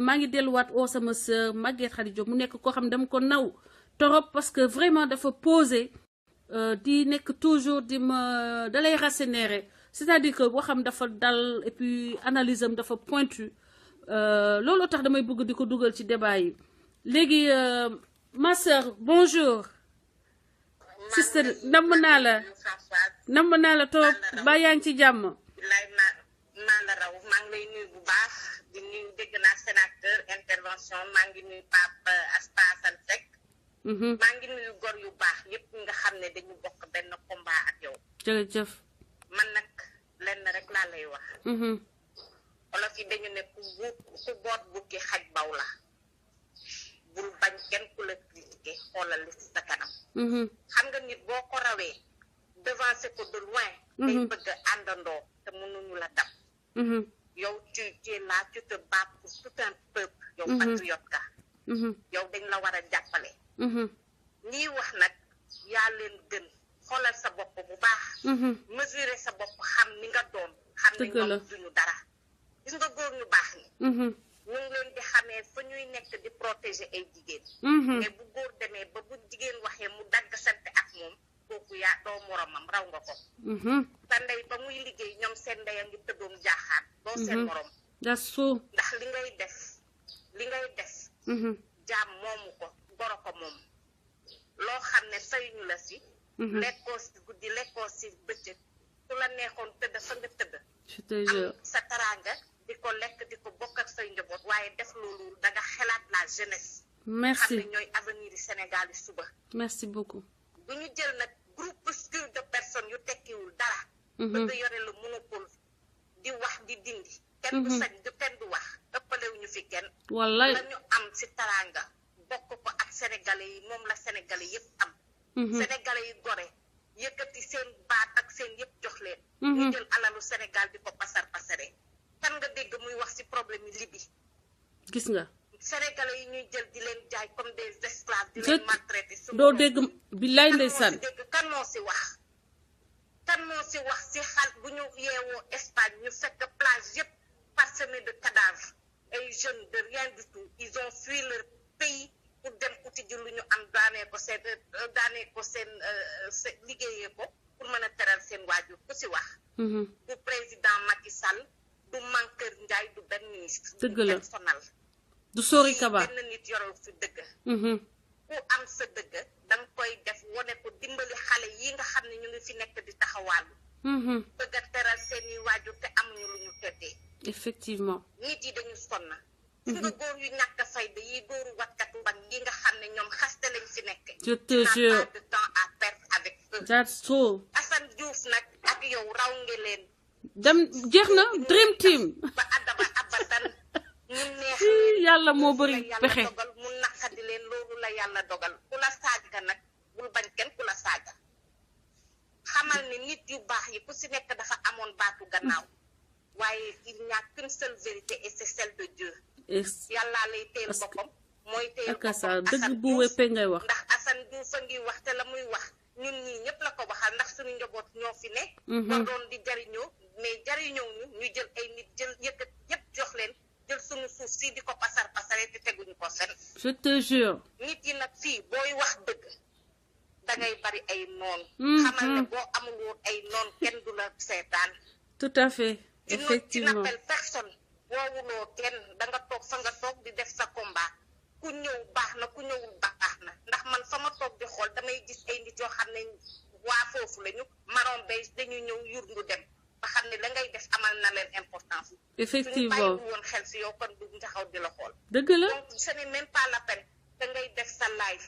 maa ngi delluwaat oo sama sœur Maguette Khady Diop mu nekk koo xam ne dama ko naw torop parce que vraiment dafa posé di nekk toujours da lay rassénérer c'est-à-dire que waxam dafa dal et puis analyse am dafa pointu looloo tax damay bëgg di ko dugal ci débat yi léegi ma sœur bonjour sister namm naa la trop ba yaa ngi ci jàmm. maa la raw maa ngi lay nuyu bu baax di nuyu dégg naa sénateur intervention maa ngi nuyu Pape Asta Assane Seck. maa ngi nuyu gor yu baax yépp nga xam ne dañu bokk benn combat ak yow. jërëjëf. man nag lenn rek laa lay wax. olof yi dañu ne ku boot bukki xaj baw la. bul bañ kenn ku la critiquer xoolal li ci sa kanam. xam nga nit boo ko rawee devancer ko de loin. day bëgg a àndandoo te mënuñu la dab. yow tu es là tu te bats pour tout un peuple. yow patriote ka. yow dañ la war a jàppale. ñii wax nag yaa leen gën xoolal sa bopp bu baax. mesurer sa bopp xam ni nga doon. xam ni ñoom duñu dara. gis nga góor ñu baax ni ñu ngi leen di xamee fa ñuy nekk di protéger ay jigéen. mais bu góor demee ba bu jigéen waxee mu dagg sante ak moom kooku yaa doo moromam raw nga ko. sa ndey ba muy liggéey ñoom seen ndey a ngi tëddoom jaaxaan. doo seen morom. that's true. ndax li ngay def. jaam moomu ko goro ko moom. loo xam ne sayuñu la si. lekkoo si guddi lekkoo si bëccëg su la neexoon tëdd fa nga tëdd. am sa taraanga. di ko lekk di ko bokk ak say njaboot waaye def loolu da nga xelaat la jeunesse. merci xam ne ñooy avenir du Sénégal yi suba. merci beaucoup. bu ñu jël nag groupuscule de personnes yu tekkiwul dara. bëgg yore le monopole di wax di dindi. kenn du sañ kenn du wax ëppalewuñu fi kenn. wallaay la ñu am si taraanga bokk ko ak sénégalais yi moom la sénégalais yëpp am. sénégalais yi gore yëkkati seen baat ak seen yëpp jox leen. ñu jël alalu Sénégal di ko pasar pasare. kan nga dégg muy wax ci problème yi Libye. gis nga. sénégalais yi ñuy jël di leen jaay comme des esclaves. di leen maltraité. doo dégg billaay ndeysaan. kan moo ci wax ci xal bu ñu yeewoo Espagne ñu fekk plage yëpp parsemé de cadavres ay jeunes de rien du tout ils ont fui leur pays pour dem uti ji lu ñu am daanee ko seen liggéeyee ko pour mën a teral seen waajur ku ci wax. bu président Macky Sall. du Mankeur Ndiaye du benn ministre. dëgg la sonal. du Sori Kaba benn nit yoroo fi dëgg. ku am sa dëgg da nga koy def wane ko dimbali xale yi nga xam ne ñu ngi fi nekk di taxawaalu. bëgg a teral seeni waajur te amuñu lu ñu teddee. effectivement. nit yi dañu sonn. gis nga góor yu ñàkk fayda yi góoru watkatu ban yi nga xam ne ñoom xaste lañ fi nekk. je te jure pas de temps à perdre avec eux. that's true. Assane Diouf nag ak yow raw nge leen. dem jeex na dream team. ba addaba abadan mu neex yàlla moo bëri pexe. dogal mu naqadi leen loolu la yàlla dogal ku la saaga nag bul bañ kenn ku la saaga xamal ni nit yu baax yi ku si nekk dafa amoon baatu gannaaw waaye il n'y a qu'une seule vérité et c'est celle de Dieu. yàllaa lay teel boppam mooy teel boppam dëgg bu wéppee ngay wax. ndax Assane Diouf a ngi wax te la muy wax ñun ñii ñëpp la ko waxal ndax suñu njaboot ñoo fi ne. ba doon di jariñoo mais jariñoo ñu jël ay nit jël yëkkat yëpp jox leen jël suñu suuf si di ko pasare te teguñu ko fen. je te jure. nit yi nag fii booy wax dëgg dangay bari ay noon. xamal ne boo amul woon ay noon kenn du la seetaan. tout à fait effectivement tu n'appelles personne woowuloo kenn danga toog fa nga toog di def sa combat ku ñëw baax na ku ñëwul baax na ndax man fa ma toog di xool damay gis ay nit yoo xam ne waa foofu lañu maroon bay dañuy ñëw yur ndu dem ba xam ne la ngay def amal na leen importance. effectivement suñu bàyyi woon xel si yow kon du taxaw di la xool. dëgg la donc ce n'est même pas la peine da ngay def sa live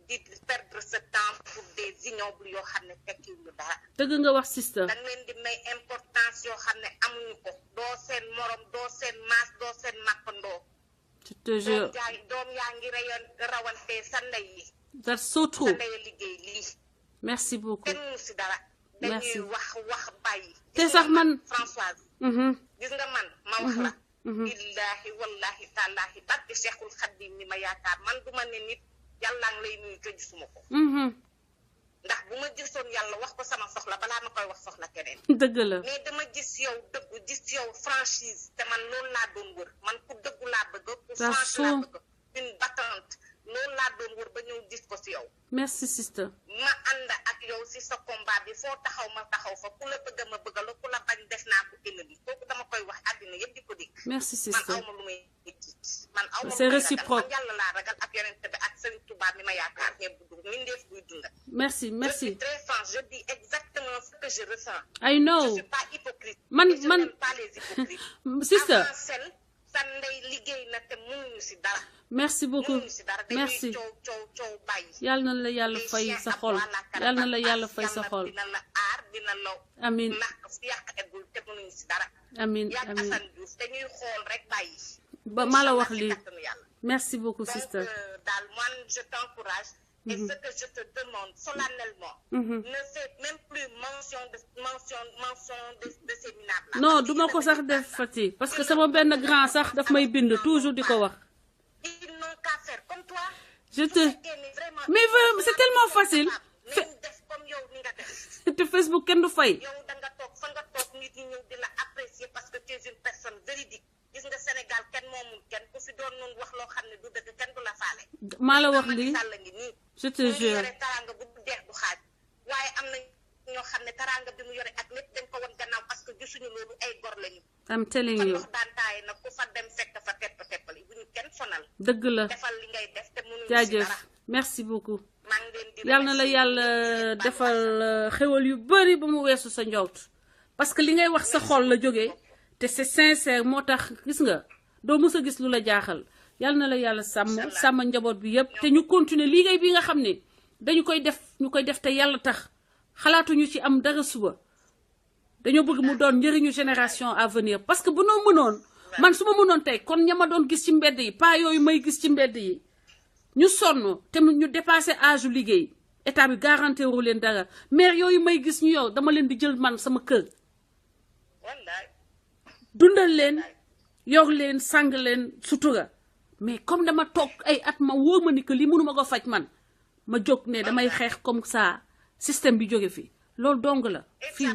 di perdre ce temps pour des ignobles yoo xam ne tekkiwuñu dara. dëgg nga wax sister. da leen di may importance yoo xam ne amuñu ko doo seen morom doo seen maas doo seen mappandoo. je te jure doom yaa ngi rawante sa ndey yi. that's so true. sa ndey liggéey lii. merci beaucoup. kenn mu si dara. merci dañuy wax bàyyi. te sax man Françoise. gis nga man ma wax la. billahi wallahi tallahi barke Cheikhul Khadim mi ma yaakaar man du ma ne nit yàlla ngi lay nuyu te gisuma ko. ndax bu ma gisoon yàlla wax ko sama soxla balaa ma koy wax soxla keneen. dëgg la mais dama gis yow dëggu gis yow franchise te man loolu laa doon wër man ku dëggu laa bëgg. ku franche laa bëgg une battante loolu laa doon wër ba ñëw gis ko si yow. merci sister. ma ànd ak yow si sa combat bi foo taxaw ma taxaw fa ku la bëgg ma bëgg la ku la bañ def naa ko ennemi kooku dama koy wax àddina yëpp di ko dégg. merci man sister. aw ma lu may tiit man aw ma c'est lu may réciproque. ragal man yàlla laa ragal ak yonent bi ak Serigne Touba mi ma yaakaar ñepp bu dugg mindeef buy dund. merci Je merci. suis très franche, je dis exactement ce que je ressens. I know. Je suis pas hypocrite. Man- Et je man- n'aime pas les hypocrites. sister. Avant celle, sa ndey liggéey na te mënuñu si dara. merci beaucoup. Mënuñu si dara. merci. Dañuy coow bàyyi. yàlla na la yàlla fay sa xol yàlla na la yàlla fay sa xol. dina la aar dina la amin nàkk fi yàq eggul te mënuñu si dara. amin Yàgg amin Assane Diouf dañuy xool rek bàyyi. ba maa la wax Inch'Allah, si lii kattanu yàlla. merci beaucoup Donc, sister. daal moi, je t'encourage. Et ce que je te demande solennellement, ne fais même plus mention de ces minables-là. non duma ko sax def Fati parce que sama benn grand sax daf may bind toujours di ko wax. Ils n'ont qu'à faire comme toi. je te mais vraiment c'est tellement facile. Nañ def comme yow ni nga def. te Facebook kenn du fay. Yow da nga toog fa nga toog nit ñi ñëw di la apprécier parce que tu es une personne véridique. Gis nga Sénégal kenn moomul kenn ku fi doon noonu wax loo xam ne du dëgg kenn du la faale. maa la wax lii Sall ngi nii. je te mu jure. yore taranga bu deex du xaaj waaye am na ñoo xam ne taranga bi mu yore ak lépp dañ ko wan gannaaw parce que gisuñu loolu ay gor lañu. I'm telling fa you ndox daan taaye nag ku fa dem fekk fa teppali bu ñu kenn sonal. dëgg la defal li ngay def te mënuñu si jaajëf dara. merci beaucoup. maa ngi leen di yàlla na la yàlla defal xéwal yu bari ba mu weesu sa njort parce que li ngay wax sa xol la jógee te c'est sincère moo tax gis nga doo mës a gis lu la jaaxal yàlla na la yàlla sàmm njaboot bi yépp te ñu continuer liggéey bi nga xam ne dañu koy def te yàlla tax xalaatuñu ci am dara suba dañoo bëgg mu doon njëriñu génération à venir parce que bu noo mënoon man su ma mënoon tey kon ña ma doon gis ci mbedd yi pas yooyu may gis ci mbedd yi ñu sonn te ñu dépassé âge u liggéey état bi garanté wu leen dara maire yooyu may gis ñu yow dama leen di jël man sama kër wallaay dundal leen yor leen sang leen sutura mais comme dama toog ay at ma wóor ma ni que lii mënuma ko faj man ma jóg ne damay xeex comme ça système bi jóge fi loolu dong la et fii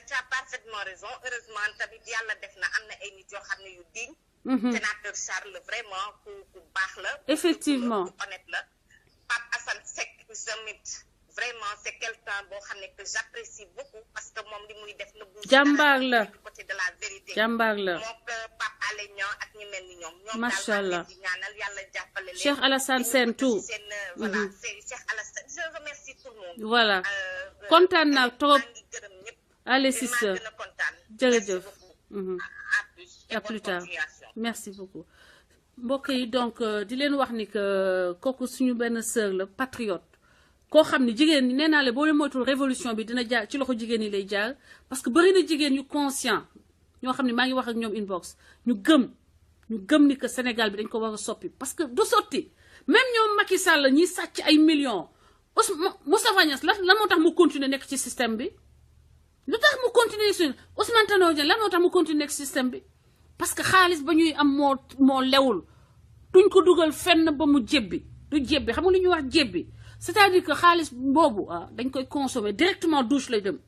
tu as parfaitement raison heureusement tamit yàlla def na am na ay nit yoo xam ne yu digne. Sénateur Charles vraiment ku baax la. effectivement ku honnête la. Pape Assane Seck tamit vraiment c'est quelqu'un boo xam ne que j'apprécie beaucoup parce que moom li muy def na bu jàmbaar la du côté de la vérité. jàmbaar la moo ko Pape Alé Niang ak ñu mel ni ñoom. Macha Allah. ñoom daal maa ngi leen di ñaanal yàlla jàppale leen. Cheikh Alassane Sène tout seen voilà c'est Cheikh Alassane je remercie tout le monde. voilà kontaan naa trop maa ngi gërëm ñëpp. allez maa sister gën a kontaan. jërëjëf À à plus plus et bonne tard continuation. merci beaucoup mbokk yi donc di leen wax ni que kooku suñu benn sœur la patriote koo xam ne jigéen ñi nee naa la boo leen moytul révolution bi dina jaar ci loxo jigéen ñi lay jaar parce que bari na jigéen ñu conscient ñoo xam ne maa ngi wax ak ñoom inbox ñu gëm ni que Sénégal bi dañ ko war a soppi parce que du sotti même ñoom Macky Sall ñi sàcc ay millions Moustapha Niasse lan moo tax mu continuer nekk ci système bi lu tax mu continuer si Ousmane Tanor Dieng lan moo tax mu continuer nekk ci système bi parce que xaalis ba ñuy am moo lewul duñ ko dugal fenn ba mu jébbi du jébbi xam nga lu ñuy wax jébbi c'est-à-dire que xaalis boobu dañ koy consommer directement douche lay dem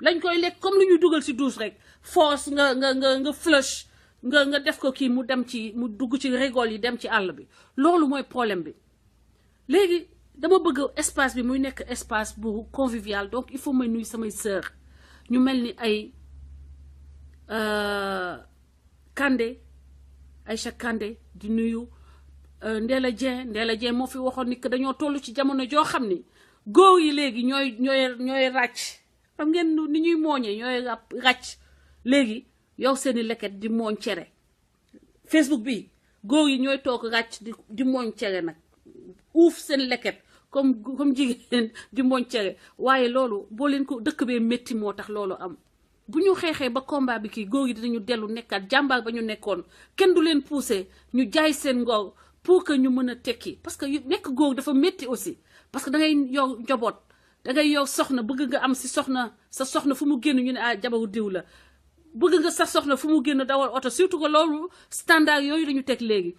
lañ koy lekk comme lu ñuy dugal ci douche rek force nga flush nga def ko kii mu dem ci mu dugg ci rigole yi dem ci àll bi loolu mooy problème bi léegi dama bëgg espace bi muy nekk espace bu convivial donc il faut may nuyu samay sœur ñu mel ni ay Kandé Aïcha Kandé di nuyu Ndella Dieng moo fi waxoon ni que dañoo toll ci jamono joo xam ni góor yi léegi ñooy ràcc xam ngeen ni ñuy mooñee ñooy ràcc léegi yow seeni leket di mooñ cere Facebook bi góor yi ñooy toog ràcc di mooñ cere nag uuf seen leket comme jigéen di mooñ cere waaye loolu boo leen ko dëkk bee métti moo tax loolu am bu ñu xeexee ba combat bi kii góor yi dinañu dellu nekkaat jàmbaar ba ñu nekkoon kenn du leen pousser ñu jaay seen ngor pour que ñu mën a tekki parce que nekk góor dafa métti aussi parce que da ngay yor njaboot da ngay yor soxna bëgg nga am si soxna sa soxna fu mu génn ñu ne jabaru diw la bëgg nga sa soxna fu mu génn dawal oto surtout que loolu standard yooyu lañu teg léegi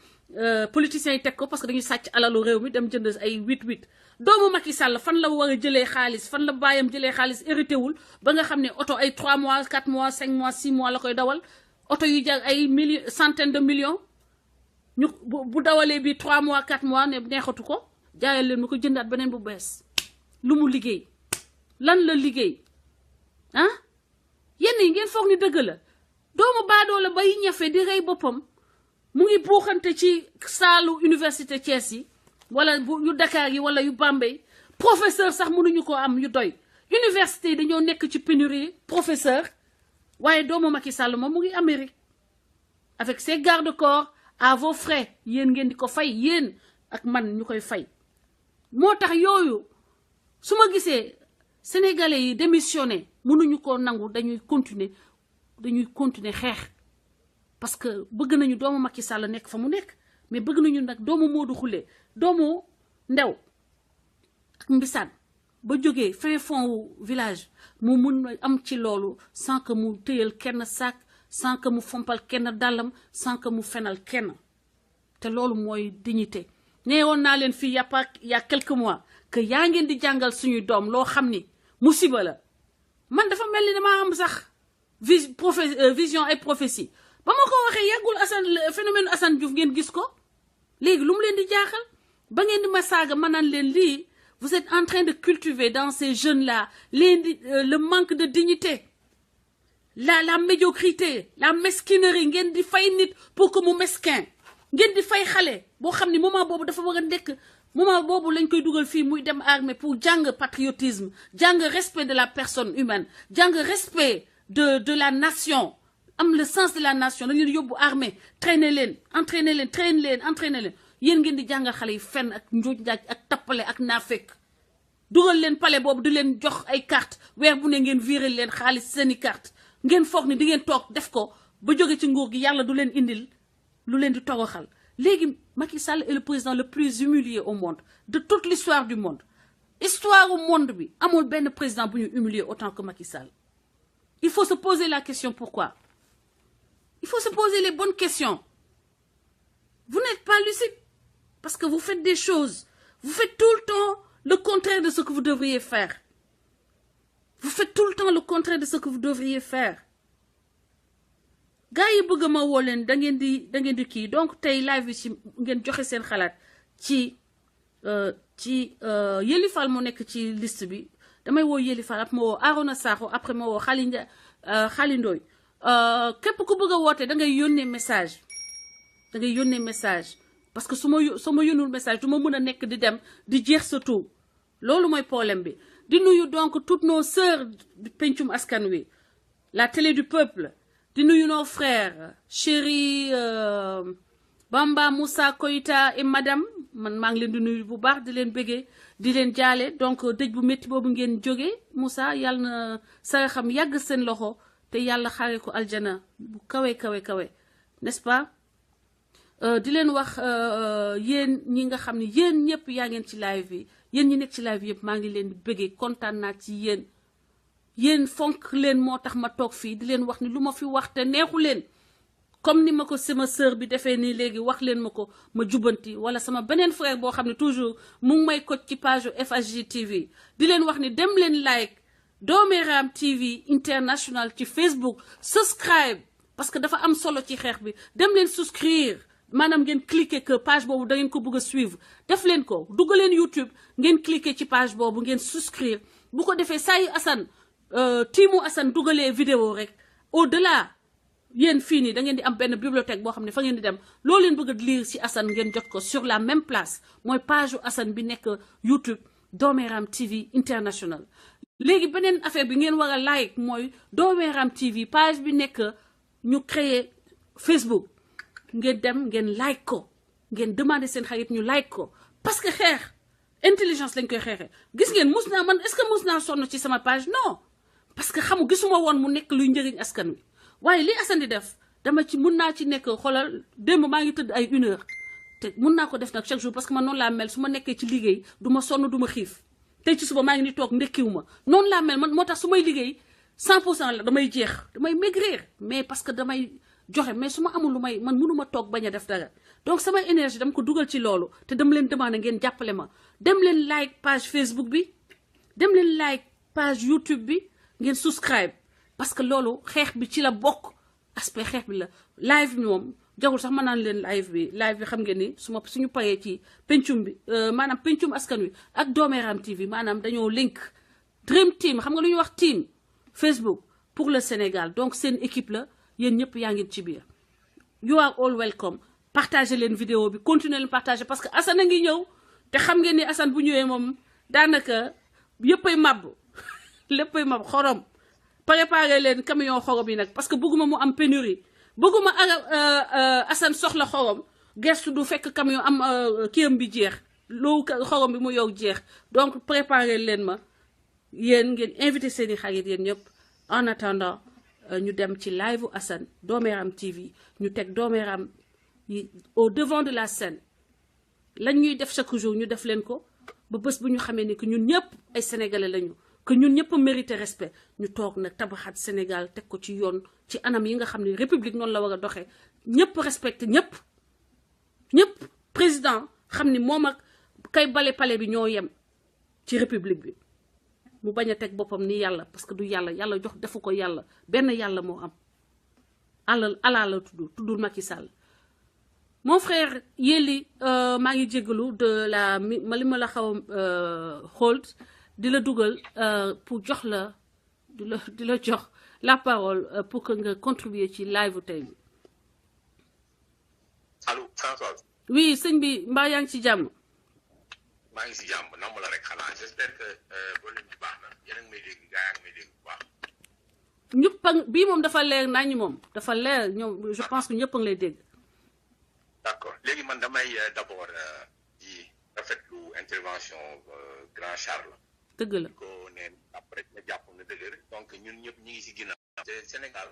politiciens yi teg ko parce que dañuy sàcc alalu réew mi dem jënd ay 8-8 doomu Macky Sall fan la war a jëlee xaalis fan la baayam jëlee xaalis hérité wul ba nga xam ne oto ay 3 mois 4 mois 5 mois 6 mois la koy dawal oto yu jar ay centaines de millions ñu bu dawalee bi 3 mois 4 mois ne neexatu ko jaayal leen mu ko jëndaat beneen bu bees lu mu liggéey lan la liggéey yenn yi ngeen foog ni dëgg la doomu baadoo la bay ñafe di rey boppam mu ngi buuxante ci saalu université Thiès yi wala yu Dakar yi wala yu Bambey professeur sax mënuñu ko am yu doy université yi dañoo nekk ci pénurie professeur waaye doomu Macky Sall moom mu ngi Amérique avec ses gardes-corps à vos frais yéen ngeen di ko fay yéen ak man ñu koy fay moo tax yooyu su ma gisee sénégalais yi démissionné mënuñu ko nangu dañuy continuer xeex parce que bëgg nañu doomu Macky Sall nekk fa mu nekk mais bëgg nañu nag doomu Modou Khoule doomu Ndew ak Mbissane ba jógee fin fond wu village mu mun am ci loolu sans que mu tëyal kenn sac sans que mu fompal kenn dàllam sans que mu fenal kenn te loolu mooy dignité nee woon naa leen fii y a quelques mois que yaa ngeen di jàngal suñuy doom loo xam ni musiba la man dafa mel ni damaa am sax vision ay prophétie ba ma ko waxee yàggul phénomène Assane Diouf ngeen gis ko léegi lu mu leen di jaaxal ba ngeen di ma saaga ma naan leen lii vous êtes en train de cultiver dans ces jeunes là le manque de dignité la médiocrité la mesquinerie ngeen di fay nit pour que mu mesquin ngeen di fay xale boo xam ni moment boobu dafa war a nekk moment boobu lañ koy dugal fii muy dem armée pour jàng patriotisme jàng respect de la personne humaine jàng respect de la nation am le sens de la nation dañ leen yóbbu armée entraîner leen yéen ngeen di jàngal xale yi fenn ak njuuj njaaj ak tappale ak naafek dugal leen palais boobu di leen jox ay carte weer bu ne ngeen viré leen xaalis seeni carte ngeen foog ni di ngeen toog def ko ba jóge ci nguur gi yàlla du leen indil lu leen di toroxal léegi Macky Sall est le président le plus humilié au monde de toute l'histoire du monde histoire au monde bi amul benn président bu ñu humilié autant que Macky Sall il faut se poser la question pourquoi il faut se poser les bonnes questions vous n'êtes pas lucide parce que vous faites des choses vous faites tout le temps le contraire de ce que vous devriez faire vous faites tout le temps le contraire de ce que vous devriez faire gars yi bëgg ma woo leen da ngeen di kii donc tey live bi ci ngeen joxe seen xalaat ci Yelli Fall moo nekk ci liste bi damay woo Yelli Fall après ma woo Arona Sakho après ma woo Xali Ndoy képp ku bëgg a woote da ngay yónnee message parce que su ma yónnul message du ma mën a nekk di dem di jeex sa tur loolu mooy problème bi di nuyu donc toutes nos sœurs du pencum askan wi la télé du peuple di nuyu nos frères chéri Bamba Moussa Koïta et madame man maa ngi leen di nuyu bu baax di leen bëggee di leen jaale donc dëj bu métti boobu ngeen jógee Moussa yàlla na sa xam yàgg seen loxo te yàlla xaare ko aljana bu kawe n'est-ce pas di leen wax yéen ñi nga xam ne yéen ñëpp yaa ngeen ci live bi yéen ñi nekk ci live bi yëpp maa ngi leen di bëggee kontaan naa ci yéen fonk leen moo tax ma toog fii di leen wax ni lu ma fi wax te neexu leen comme ni ma ko sama sœur bi defee nii léegi wax leen ma ko ma jubanti wala sama beneen frère boo xam ne toujours mu ngi may ko ci page FHJ TV di leen wax ni dem leen like Dooméram TV International ci Facebook subscribe parce que dafa am solo ci xeex bi dem leen souscrire maanaam ngeen cliquer que page boobu da ngeen ko bëgg a suivre def leen ko dugg leen YouTube ngeen cliquer ci page boobu ngeen souscrire bu ko defee saa yu Assane tiimu Assane dugalee vidéo rek au delà yéen fii nii da ngeen di am benn bibliothèque boo xam ne fa ngeen di dem loo leen bëgg a lire ci Assane ngeen jot ko sur la même place mooy page u Assane bi nekk YouTube Dooméram TV International. léegi beneen affaire bi ngeen war a like mooy Dooméram TV page bi nekk ñu créer Facebook ngeen dem ngeen like ko ngeen demander seen xarit ñu like ko parce que xeex intelligence lañ koy xeexee gis ngeen mus naa man est-ce que mus naa sonn ci sama page non parce que xamu gisuma woon mu nekk luy njëriñ askan wi waaye li Assane di def dama ci mun naa ci nekk xoolal démb maa ngi tëdd ay 1 heure te mun naa ko def nag chaque jour parce que man noonu laa mel su ma nekkee ci liggéey du ma sonn du ma xiif tey ci suba maa ngi ni toog ndekkiwu ma noonu laa mel man moo tax su may liggéey 100% la damay jeex damay maigrir mais parce que damay joxe mais su ma amul lu may man mënuma toog bañ a def dara donc sama énergie dama ko dugal ci loolu te dama leen demandé ngeen jàppale ma dem leen like page Facebook bi dem leen like page YouTube bi ngeen subscribe parce que loolu xeex bi ci la bokk aspect xeex bi la live bi moom jagul sax ma naan leen live bi xam ngeen ni suñu paree ci pencum bi maanaam pencum askan wi ak Dooméram TV maanaam dañoo link Dream Team xam nga lu ñuy wax team Facebook pour le Sénégal donc seen équipe la yéen ñëpp yaa ngi ci biir you are all welcome partager leen vidéo bi continuer leen partager parce que Assane a ngi ñëw te xam ngeen ni Assane bu ñëwee moom daanaka yëppay màbb léppay màbb xorom préparer leen camion xorom yi nag parce que bëgguma mu am pénurie bëgguma Assane soxla xorom gestu du fekk camion am kiyam bi jeex loo xorom bi mu yow jeex donc préparer leen ma yéen ngeen invité seeni xarit yéen ñëpp en attendant ñu dem ci live u Assane Dooméram TV ñu teg Dooméram yi au devant de la scène lañ ñuy def chaque jour ñu def leen ko ba bés bu ñu xamee ni que ñun ñëpp ay sénégalais lañu que ñun ñëpp mérité respect ñu toog nag tabaxaat Sénégal teg ko ci yoon ci anam yi nga xam ne république noonu la war a doxee ñëpp respecté ñëpp président xam ni moom ak kay bale pale bi ñoo yem ci république bi mu bañ a teg boppam ni yàlla parce que du yàlla jox defu ko yàlla benn yàlla moo am Allah la tuddul Macky Sall mon frère Yelli maa ngi jégalu de la li ma la xaw hold di la dugal pour jox la di la jox la parole pour que nga contribuer ci live tey bi. allo François. oui sëñ bi mbaa yaa ngi ci jàmm. maa ngi si jàmm namm la rek xanaa j'espère que boo leen di baax na yéen a ngi may dégg gaa yaa ngi may dégg bu baax. ñëpp a bii moom dafa leer nañu moom dafa leer ñoom je pense que ñëpp a ngi lay dégg. d'accord léegi man damay d'abord di rafetlu intervention grand Charles. dëgg la ko neen après nga jàpp na dëgër donc ñun ñëpp ñi ngi si ginnaaw. te Sénégal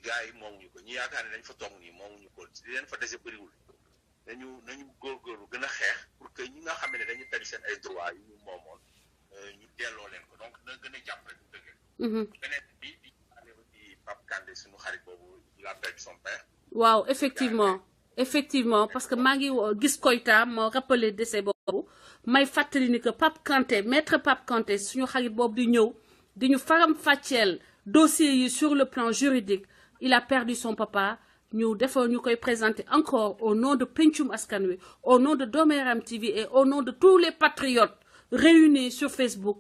gars yi moomuñu ko ñi yaakaar ne dañ fa toog nii moomuñu ko di leen fa dese bëriwul. nañu góorgóorlu gën a xeex pour que ñi nga xam ne dañu tari seen ay droits yu ñu moomoon ñu delloo leen ko donc na gën a jàpp rek dëgg. beneen bi di Pape Kandé suñu xarit boobu il a perdu son père. waaw effectivement parce que maa ngi gis Koyta moo rappelé décès boobu may fàttali ni que Pape Kanté maître Pape Kanté suñu xarit boobu di ñëw di ñu faram fàcceel dossier yi sur le plan juridique il a perdu son papa. ñu defoo ñu koy présenter encore au nom de Pencum Askan Wi au nom de Dooméram TV et au nom de tous les patriotes réunis sur Facebook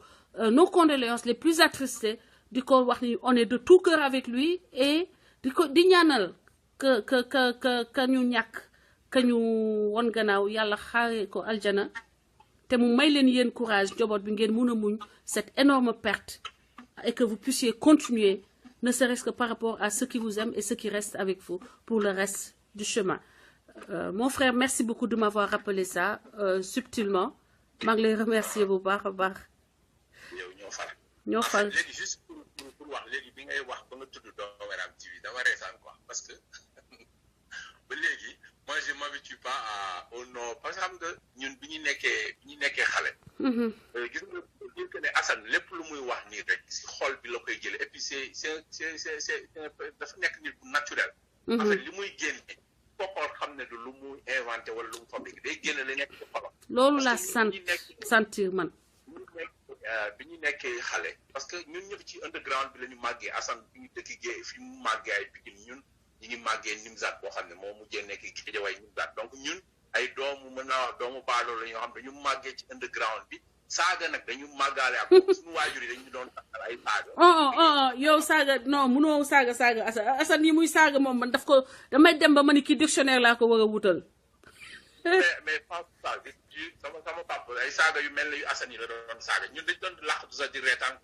nos condoléances les plus attristées di ko wax ni on est de tout cœur avec lui et di ñaanal que ñu ñàkk que ñu won gannaaw yàlla xaare ko aljana te mu may leen yéen courage njaboot bi ngeen mun a muñ cette énorme perte et que vous puissiez continuer ne serait-ce que par rapport à ceux qui vous aiment et ceux qui restent avec vous pour le reste du chemin. Mon frère, merci beaucoup de m'avoir rappelé ça subtilement. maa ngi lay remercier bu baax a baax. yow ñoo fal léegi juste pour wax léegi bi ngay wax ba nga tudd Dooméram TV dama reetaan quoi parce que ba léegi moi je m'habitue pas au nom parce que xam nga ñun bi ñu nekkee xale. gis nga dire que ne Assane lépp lu muy wax nii rek si xol bi la koy jëlee et puis c'est dafa nekk nit bu naturel. en fait li muy génne kooku xam ne du lu muy inventé wala lu mu fabriqué day génne li nekk ci xolam. loolu la sentir man. bi ñu nekkee xale parce que ñun ñëpp ci underground bi la ñu màggee Assane bi ñu dëkk Guèye fi mu màggee ay Pikine ñun ñu ngi màggee Nimzaat boo xam ne moo mujjee nekk Guédiawaye Nimzaat donc ñun ay doomu mën naa wax doomu baaloo la ñoo xam dañu màggee ci underground bi saaga nag dañu màggaale ak suñu waajur yi dañu doon taxal ay saaga. yow saaga non munoo saaga Assane yi muy saaga moom man daf ko damay dem ba ma ni kii dictionnaire laa ko war a wutal. mais pas ça sama papa ay saaga yu mel ne yu Assane yi la doon saaga ñun dañ doon làqatu sax di reetaan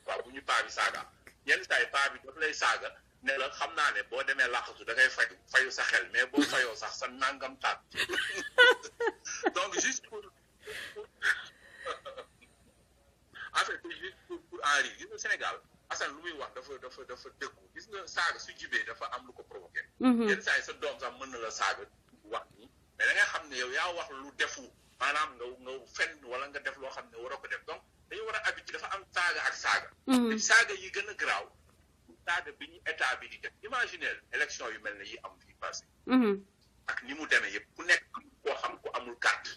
waaw bu ñu paa bi saaga yenn saa yi paa bi daf lay saaga ne la xam naa ne boo demee làqatu da ngay fayu sa xel mais boo fayoo sax sa nangam taat donc juste pour en fait c'est juste pour Henri gis nga Sénégal Assane lu muy wax dafa dëggu gis nga saaga su jibee dafa am lu ko provoqué. yenn saa yi sa doom sax mën na la saaga wax nii mais da ngay xam ne yow yaa wax lu defu maanaam nga fen wala nga def loo xam ne waroo ko def donc dañu war a habitude dafa am saaga ak saaga. te saaga yi gën a garaaw saaga bi ñu état bi di def imaginez élection yu mel ne yi am fii passé. ak ni mu demee yëpp ku nekk koo xam ku amul carte.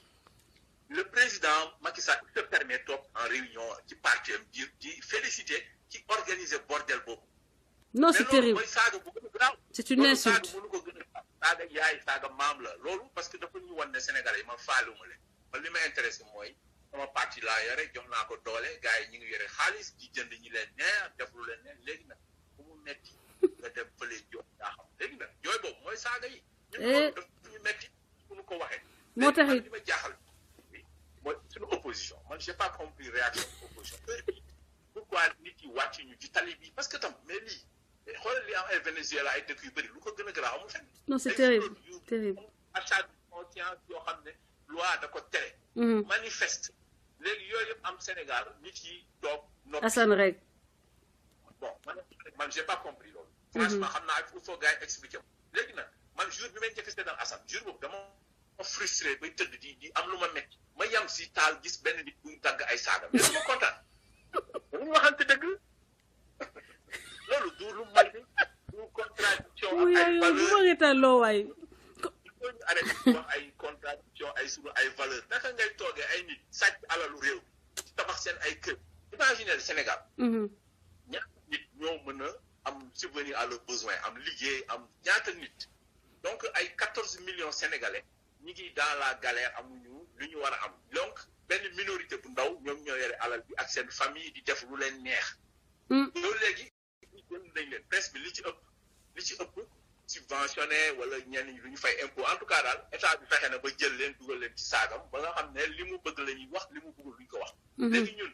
le président Macky Sall se permet toog en réunion ci parti am di féliciter ci organiser bordel boobu. non c'est terrible mooy saaga bu gën a garaaw. c'est une insulte saaga mënu ko gën a saaga yaay saaga maam la loolu parce que dafa ñu wan ne Sénégalais yi man faaluma leen man li ma intéressé mooy sama parti laa yore jox naa ko doole gars yi ñu ngi yore xaalis di jënd ñi leen neex def lu leen neex léegi nag bu mu metti nga dem fële jooy yaa xam léegi nag jooy boobu mooy saaga yi. ñun daf ñu metti fu ñu ko waxee. moo tax li ma jaaxal mooy suñu opposition man j'ai pas compris réaction opposition pourquoi nit yi wàcc ñu ci tali bi parce que tam mais lii xoolal li am ay Venezuela ay dëkk yu bëri lu ko gën a garaaw amul fenn. non c'est terrible terrible. achat de conscience yoo xam ne loi da ko tere. manifeste léegi yooyu yëpp am Sénégal nit yi toog noppi. Assane rek. bon man j'ai pas compris loolu. franchement xam naa il faut gars yi expliquer léegi nag man jour bi may njëkk a dans Assane jour boobu dama frustré bay tëdd di am lu ma metti ma yam si taal gis benn nit buy dagg ay saaga mais dama kontaan dañu waxante dëgg loolu du lu may du contradiction ak ay valeur bu ma reetaan loo waay. il faut ñu arrêté wax ay contradiction ay sunu ay valeur naka ngay toogee ay nit sàcc alalu réew ci tabax seen ay kër imaginez Sénégal ñaata nit ñoo mën a am subvenir à leurs besoins am liggéey am ñaata nit donc ay 14 millions sénégalais ñi ngi dans la galère amuñu lu ñu war a am donc benn minorité bu ndaw ñoom ñoo yore alal bi ak seen famille di def lu leen neex. loolu léegi jënd nañ leen presse bi li ci ëpp subventionné wala ñenn ñi lu ñu fay impôt en tout cas daal état bi fexe na ba jël leen dugal leen ci saagam ba nga xam ne li mu bëgg la ñuy wax li mu bëggul lu ñu ko wax. léegi ñun